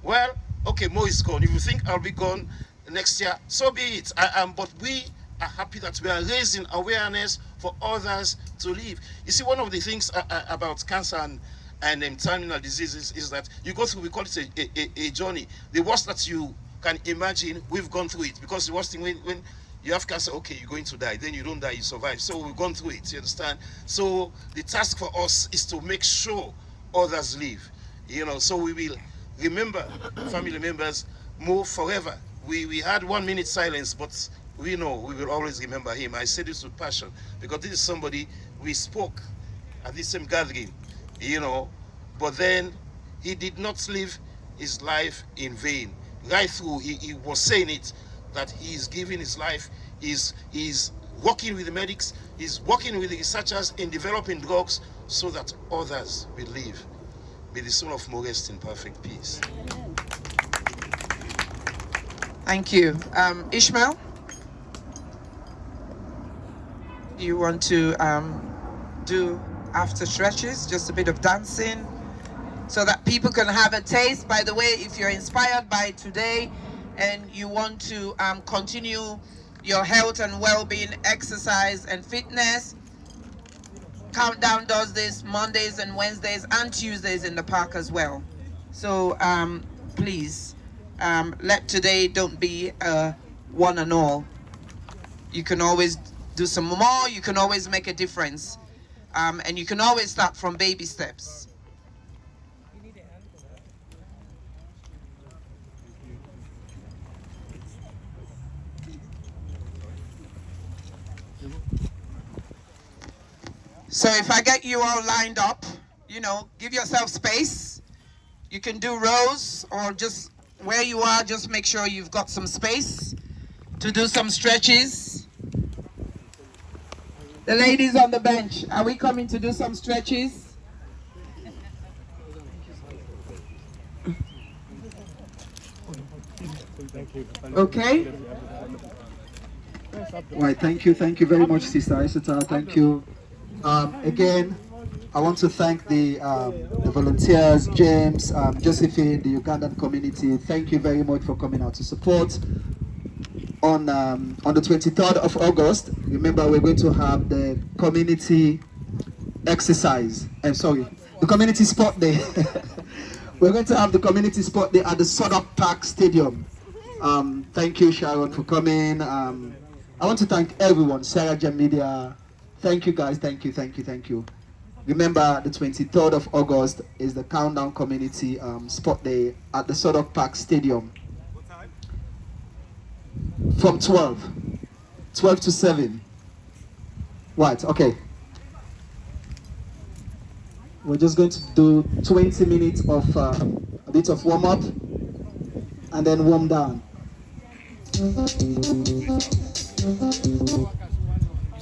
Well, okay, Mo is gone. If you think I'll be gone next year, so be it. But we are happy that we are raising awareness for others to live. You see, one of the things about cancer and terminal diseases is that you go through, we call it a journey. The worst that you can imagine, we've gone through it. Because the worst thing, when you have cancer, okay, you're going to die. Then you don't die, you survive. So we've gone through it, you understand? So the task for us is to make sure others live. You know, so we will remember family members more forever. We had 1 minute silence, but we know we will always remember him. I say this with passion because this is somebody we spoke at this same gathering, you know, but then he did not live his life in vain. Right through, he was saying it, that he is giving his life, he's working with the medics, he's working with the researchers in developing drugs so that others will live. May the soul of Mo rest in perfect peace. Thank you. Ishmael, you want to do after stretches, just a bit of dancing, so that people can have a taste. By the way, if you're inspired by today and you want to continue your health and well-being, exercise and fitness, Countdown does this Mondays and Wednesdays and Tuesdays in the park as well. So please, let today don't be one and all. You can always do some more, you can always make a difference. And you can always start from baby steps. So if I get you all lined up, you know, give yourself space. You can do rows or just where you are, just make sure you've got some space to do some stretches. The ladies on the bench, are we coming to do some stretches? Okay. Right, thank you very much, Sister Isata. Thank you. Again, I want to thank the volunteers, James, Josephine, the Ugandan community. Thank you very much for coming out to support. On the 23rd of August, remember we're going to have the community exercise. The community sport day. We're going to have the community sport day at the Sodok Park Stadium. Thank you, Sharon, for coming. I want to thank everyone, Sarah Jam Media. Thank you guys, thank you. Remember, the 23rd of August is the Countdown Community Sport Day at the Sodok Park Stadium. What time? From 12 to 7. Right, okay. We're just going to do 20 minutes of a bit of warm up and then warm down. You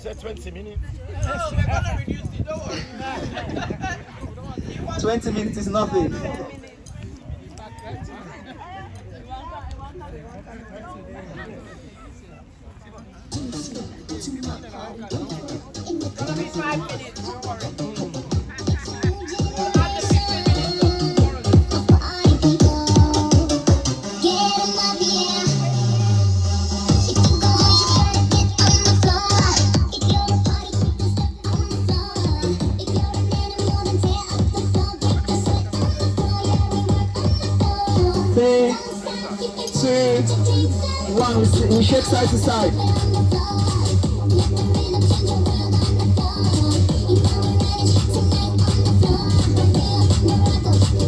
said 20 minutes. No, we're gonna reduce the door. 20 minutes is nothing. It's gonna be 5 minutes, don't worry. We shake side to side.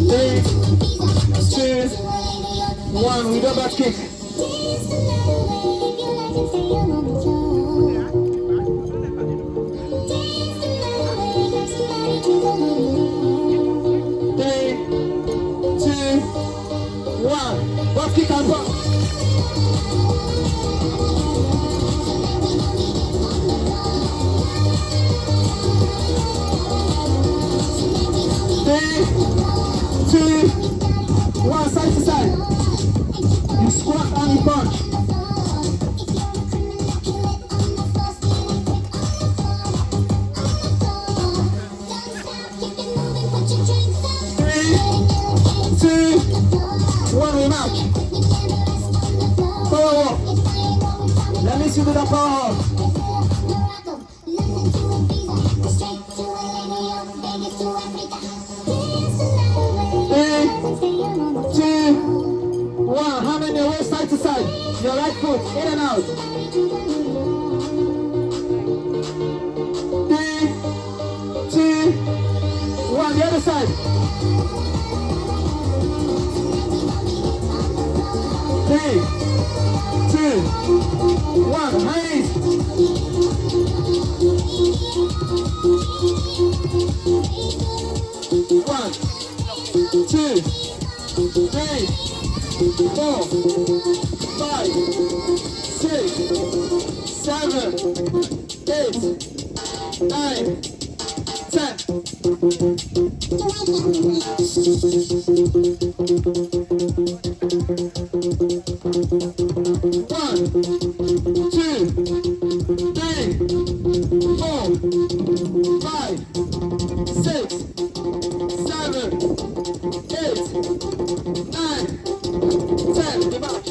3, 2, 1. We go back kick. 3, 2, 1. Back kick and back. One side to side. You squat and you punch. 3, 2, 1, rematch. Power walk. Let me see the power walk. 3, 2, 1. Hand on your waist side to side. Your right foot in and out. 3, 2, 1. The other side. 3, 2, 1. High knees. 1, 2, 3, 4, 5, 6, 7, 8, 9, 10. 1, 2, 3, 4, 5, 6, 7, 8, 9, 10. Rematch.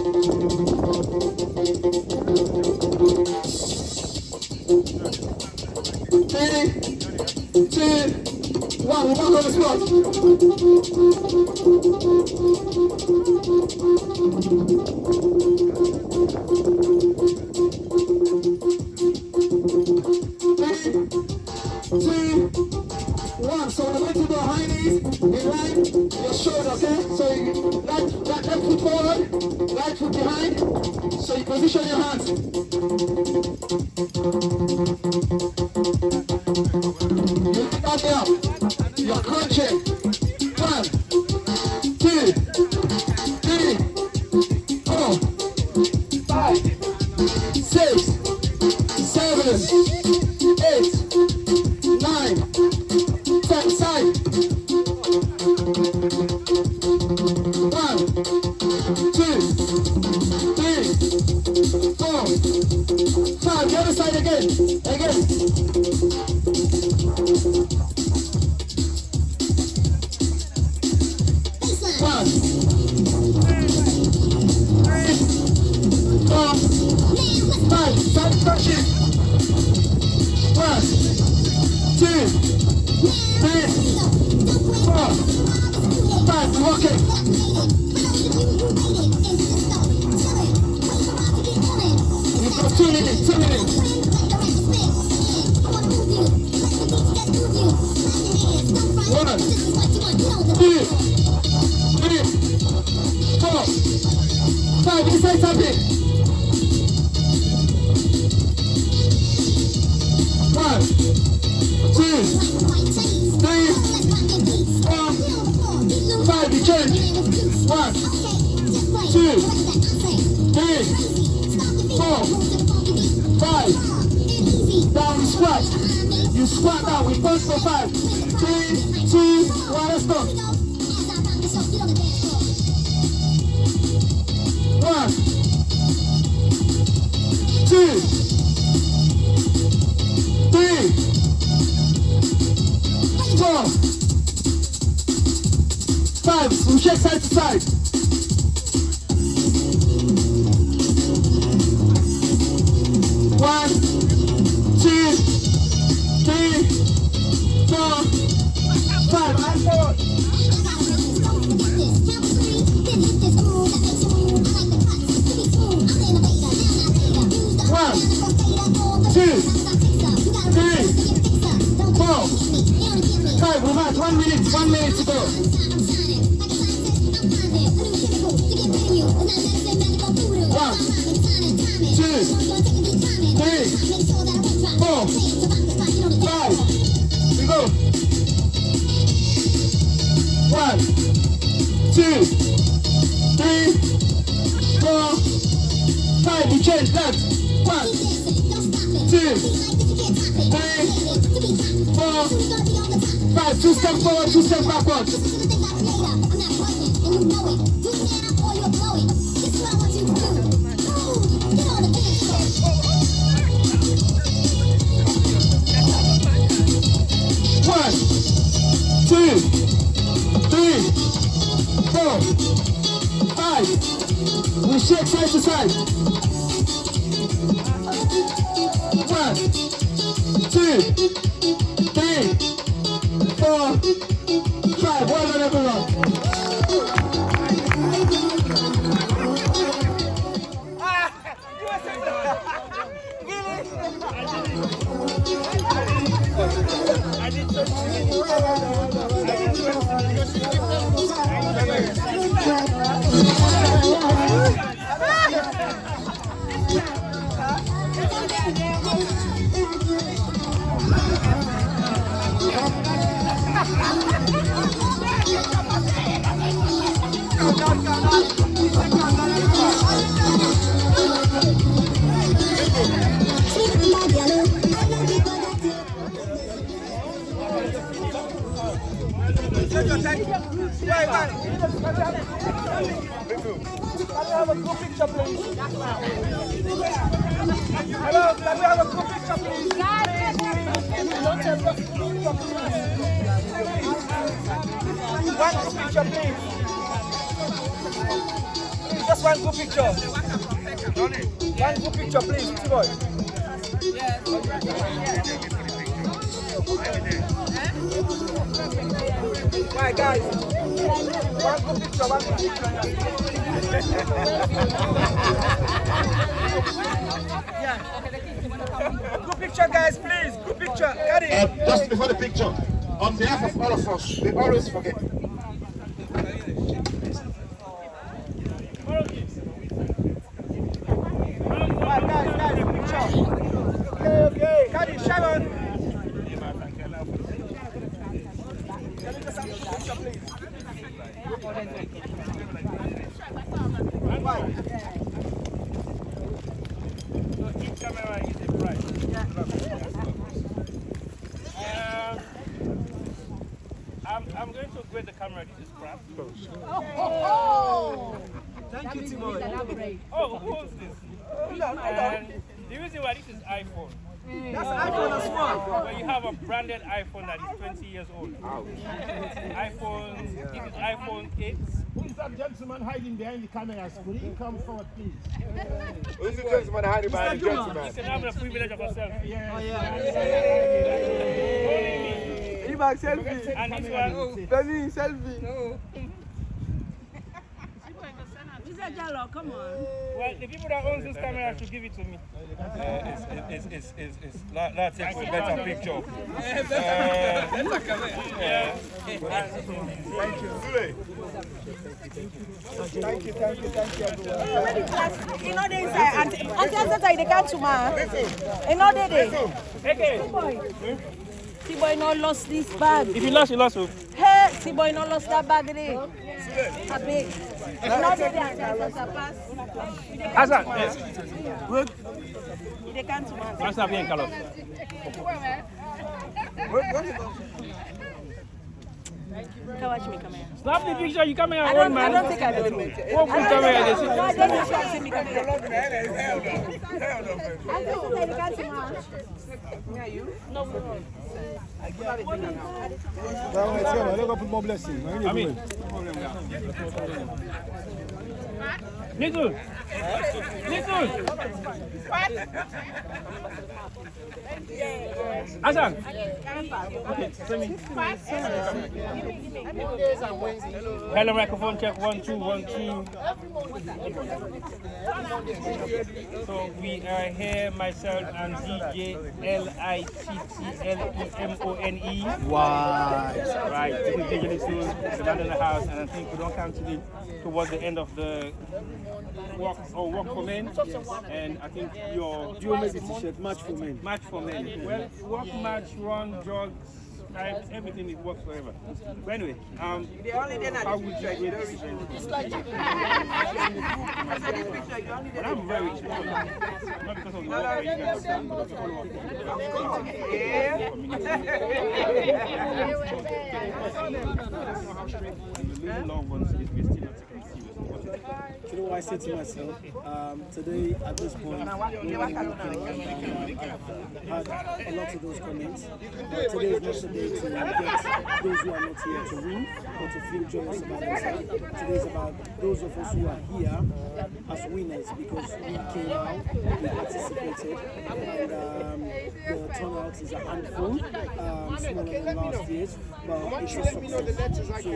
3, 2, 1. We're back on the spot. 3, 2, 1. So we're going to do high knees in line, your shoulder, okay? So you left foot forward, right foot behind. So you position your hands. You pick out there. You're crunching. 1, 2, 3, 4, 5, 6, 7, 8, 9, 10. Side. 1, 2, 3, 4, 5. The other side again. Again. 1, 3, 4, 5. Side crunching. 1, 2, 3, 4, 5. Walking. You've got 2 minutes. 2 minutes. 1, 2, 3, 4, 5. Inside tapping. 1, 2, 3, 4, 5. You change. 1, 2, 3, 4, 5. Down, you squat. You squat down. We punch for 5. 3, 2, 1. Let's go. 1, 2, 3, 4, 5. We shake side to side. 1, 2, 3, 4, 5. Eyes forward. 1, 2, 3, 4, 5. We're back. 1 minute. 1 minute to go. 1, 2, 3, 4, 5. We go. 1, 2, 3, 4, 5. We change left. 1, 2, 3, 4, 5. 2 steps forward, 2 steps backwards. 4, 5. We shake side to side. 1, 2, 3, 4, 5. Well done, everyone. Hello, can we have a group picture, please? One group picture, please. Please, just one group picture. One group picture, please, T-boy. Right, guys. One group picture, one group picture. Group picture, guys, please. Group picture. Just before the picture, on behalf of all of us, we always forget. Right, guys, picture. Okay. Caddy, Sharon. Can you just have a picture, please? Right. So each camera is a prize. I'm going to grade the camera. This is crap. Oh! Thank you, Timothy. Oh, who owns this? And the reason why this is iPhone. That's iPhone as well. But you have a branded iPhone that is 20 years old. iPhone, this is iPhone 8. Who is that gentleman hiding behind the cameras? Could he come forward, please? Who's the gentleman hiding behind the gentleman? You can have the privilege of a selfie. Oh, yeah. Selfie. And this one, Baby, selfie. No. Mr. Jallo, come on. Well, the people that own this camera should give it to me. Let's take a better picture. Thank you, everyone. You know they say, and they can't to man. You know they. T-boy no lost this bag. If you lost, you lost. Hey, T-boy no lost that bag there. Happy. You know they pass. Asa. Good. They can't to man. What's that being color? Come watch me come here. Snap the picture, you come here, I old man. don't think I do. What come here? No, I don't think I see me come here. I don't think they can't to man. Yeah, you? No. Let's go put more blessing. I mean, Nicole. Asan. Okay, send me. Hello, microphone check 1 2 1 2. So we are here, myself and DJ LITTLEMONE. Wow. Right, this is DJ Little, the man in the house, and I think we don't come towards the end of the walk for men, and I think your t-shirt match for men. Match for men. Well, walk, match, run, jog, type, everything it works forever. But anyway, how would you rate this event? But I'm very chill. Not because of the work that you guys have done, but also all of the long ones, we're still not taking it seriously. You know what I said to myself? Today, at this point, I've had a lot of those comments. Today is not the day to get those who are not here to win. or to feel joyous about themselves. Today is about those of us who are here as winners because we came out, we participated, and the turnout is a handful, smaller than last year's, but it's a success. So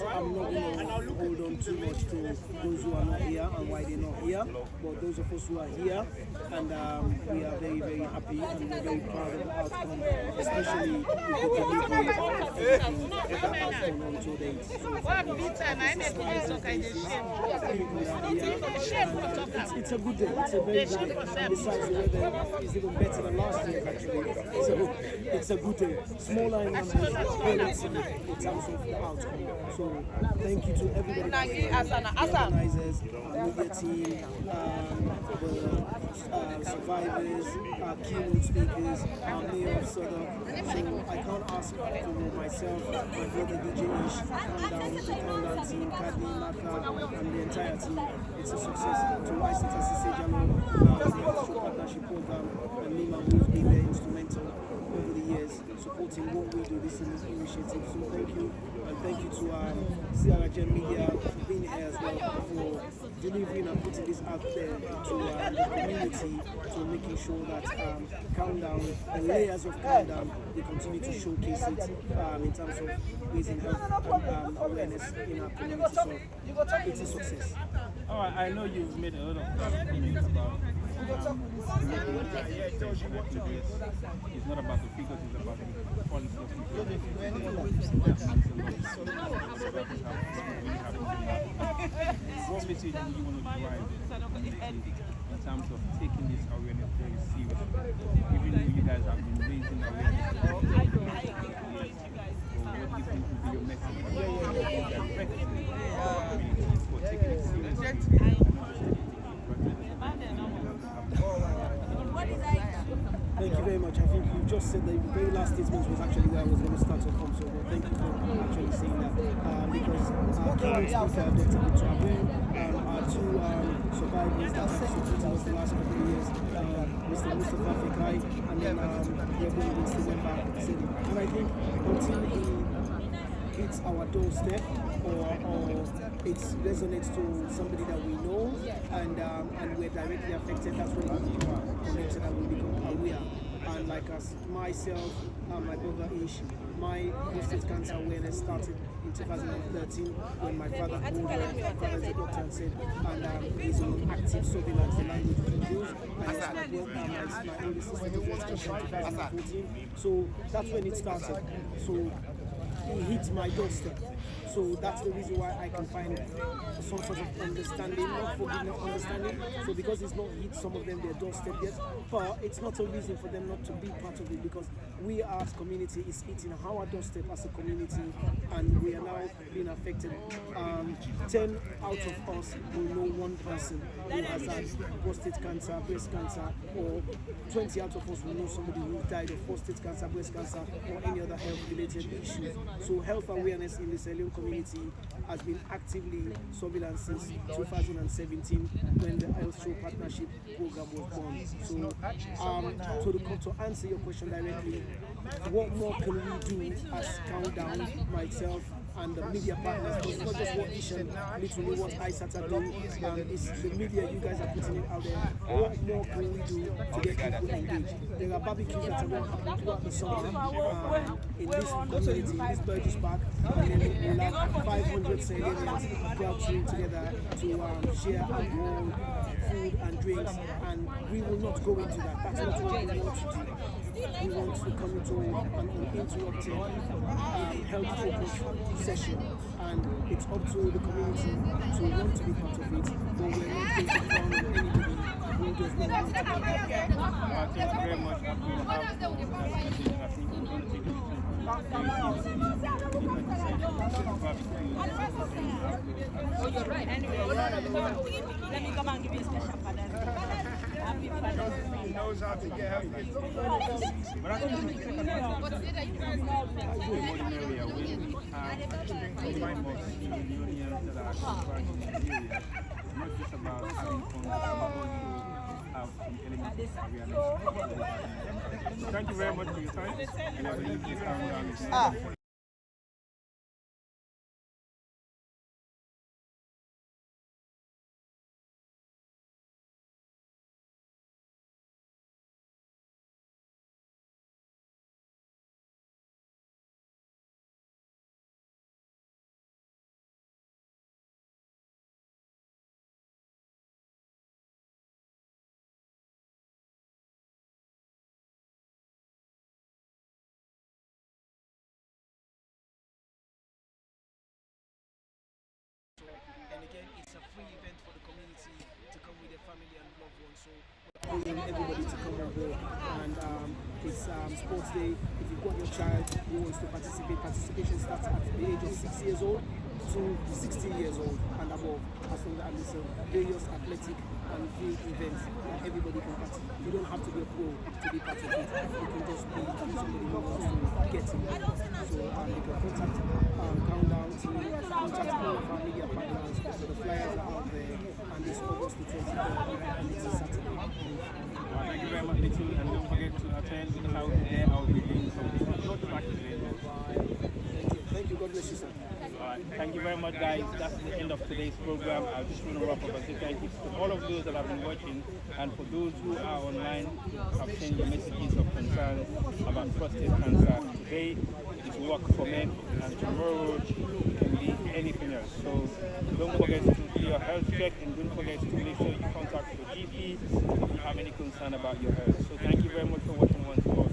I'm not going to hold on too much to those who are not here and why they're not here, but those of us who are here, and we are very, very happy and we're very proud of the outcome, especially with the delivery of everything that has gone on to date. So it's a good day, it's a very good day. Besides the weather is even better than last year actually. So it's a good day. Smaller in numbers, but it's in terms of the outcome. So thank you to everybody, the organizers, our media team, the survivors, our keynote speakers, our mayor of Southwark. So I can't ask for myself, my brother DJ Ish, Countdown, the Countdown team, Kadni, Maka, and the entire team. It's a success. To Isata Sisejalo, the Show Partnership Program, and Nima, who's been there instrumental over the years, supporting what we do, this initiative. So thank you, and thank you to CRHM Media for being here as well, for delivering and putting this out there to the community, to making sure that Countdown, the layers of Countdown, we continue to showcase it in terms of raising health and awareness in our community. So it's a success. All right, I know you've made a lot of comments about it's not about the figures, it's about the quality of people. What message do you want to drive in terms of taking this awareness very seriously? Even though you guys have been raising awareness, so what do you think will be your message for taking it seriously? Thank you very much. I think you just said the very last statement was actually where I was going to start off from, so thank you for actually saying that. Because our keynote speaker, Dr. Victor Abu, our two survivors that have supported us the last couple of years, Mr. Mustafa Fekai, and then Reverend Winston Wemba said it. And I think until he hits our doorstep or it resonates to somebody that we know and we're directly affected, that's when we become connected and we become aware. And like us, myself, my brother Ish, my prostate cancer awareness started in 2013 when my father called my father as a doctor and said, and he's on active surveillance, the language we use. And also my oldest sister was in 2014. So that's when it started. So he hit my doorstep. So that's the reason why I can find some sort of understanding, not forgiveness, understanding. So because it's not hit some of them their doorstep yet, but it's not a reason for them not to be part of it, because we as community is hitting our doorstep as a community, and we are now being affected. 10 out of us will know one person who has had prostate cancer, breast cancer, or 20 out of us will know somebody who died of prostate cancer, breast cancer, or any other health-related issues. So health awareness in the Sierra Leone community has been actively surveillance since 2017 when the Health Show Partnership Program was born. So to answer your question directly, what more can we do as Countdown, myself, and the media partners? Because it's not just what Ish and literally what ISATA do, it's the media, you guys are putting it out there. What more can we do to get people engaged? There are barbecues that are going to happen throughout the summer in this community, in this Burgess Park, and then we'll have 500 Sierra crowd tuning together to share alcohol, food and drinks, and we will not go into that. That's not what we want to do. We want to come into an uninterrupted health-focused session, and it's up to the community to want to be part of it, but we're not going to frown on anybody who does not want to be part of it. Thank you very much for being part of this. I think we're going to take this Let me come and give you a special Father's Day. Happy Father's Day. He knows how to get help. But I think we can take advantage of the ordinary area where we have combined more millionaires that are converging in the area. Not just about having fun, but also have some elements of awareness. Thank you very much for your time, and I believe this Countdown is family and loved ones. So calling everybody to come on board, and it's sports day. If you've got your child who wants to participate, participation starts at the age of 6 years old to 16 years old and above. As long as it's various athletic and field events that everybody can participate. You don't have to be a pro to be part of it. You can just be somebody who wants to get involved. So you can contact Countdown to contact all of our media partners. So the flyers are out there, and it's August the 23rd, and it's a Saturday. Thank you very much, Little, and don't forget to attend because I will be there. I will be doing something. Not Thank you. God bless you, sir. Alright, thank you very much, guys. That's the end of today's program. I just want to wrap up and say thank you to all of those that have been watching, and for those who are online, have sent your messages of concern about prostate cancer. Today is work for men, and tomorrow it can be anything else. So don't forget to do your health check, and don't forget to make sure you contact your GP if you have any concern about your health. So thank you very much for watching once more.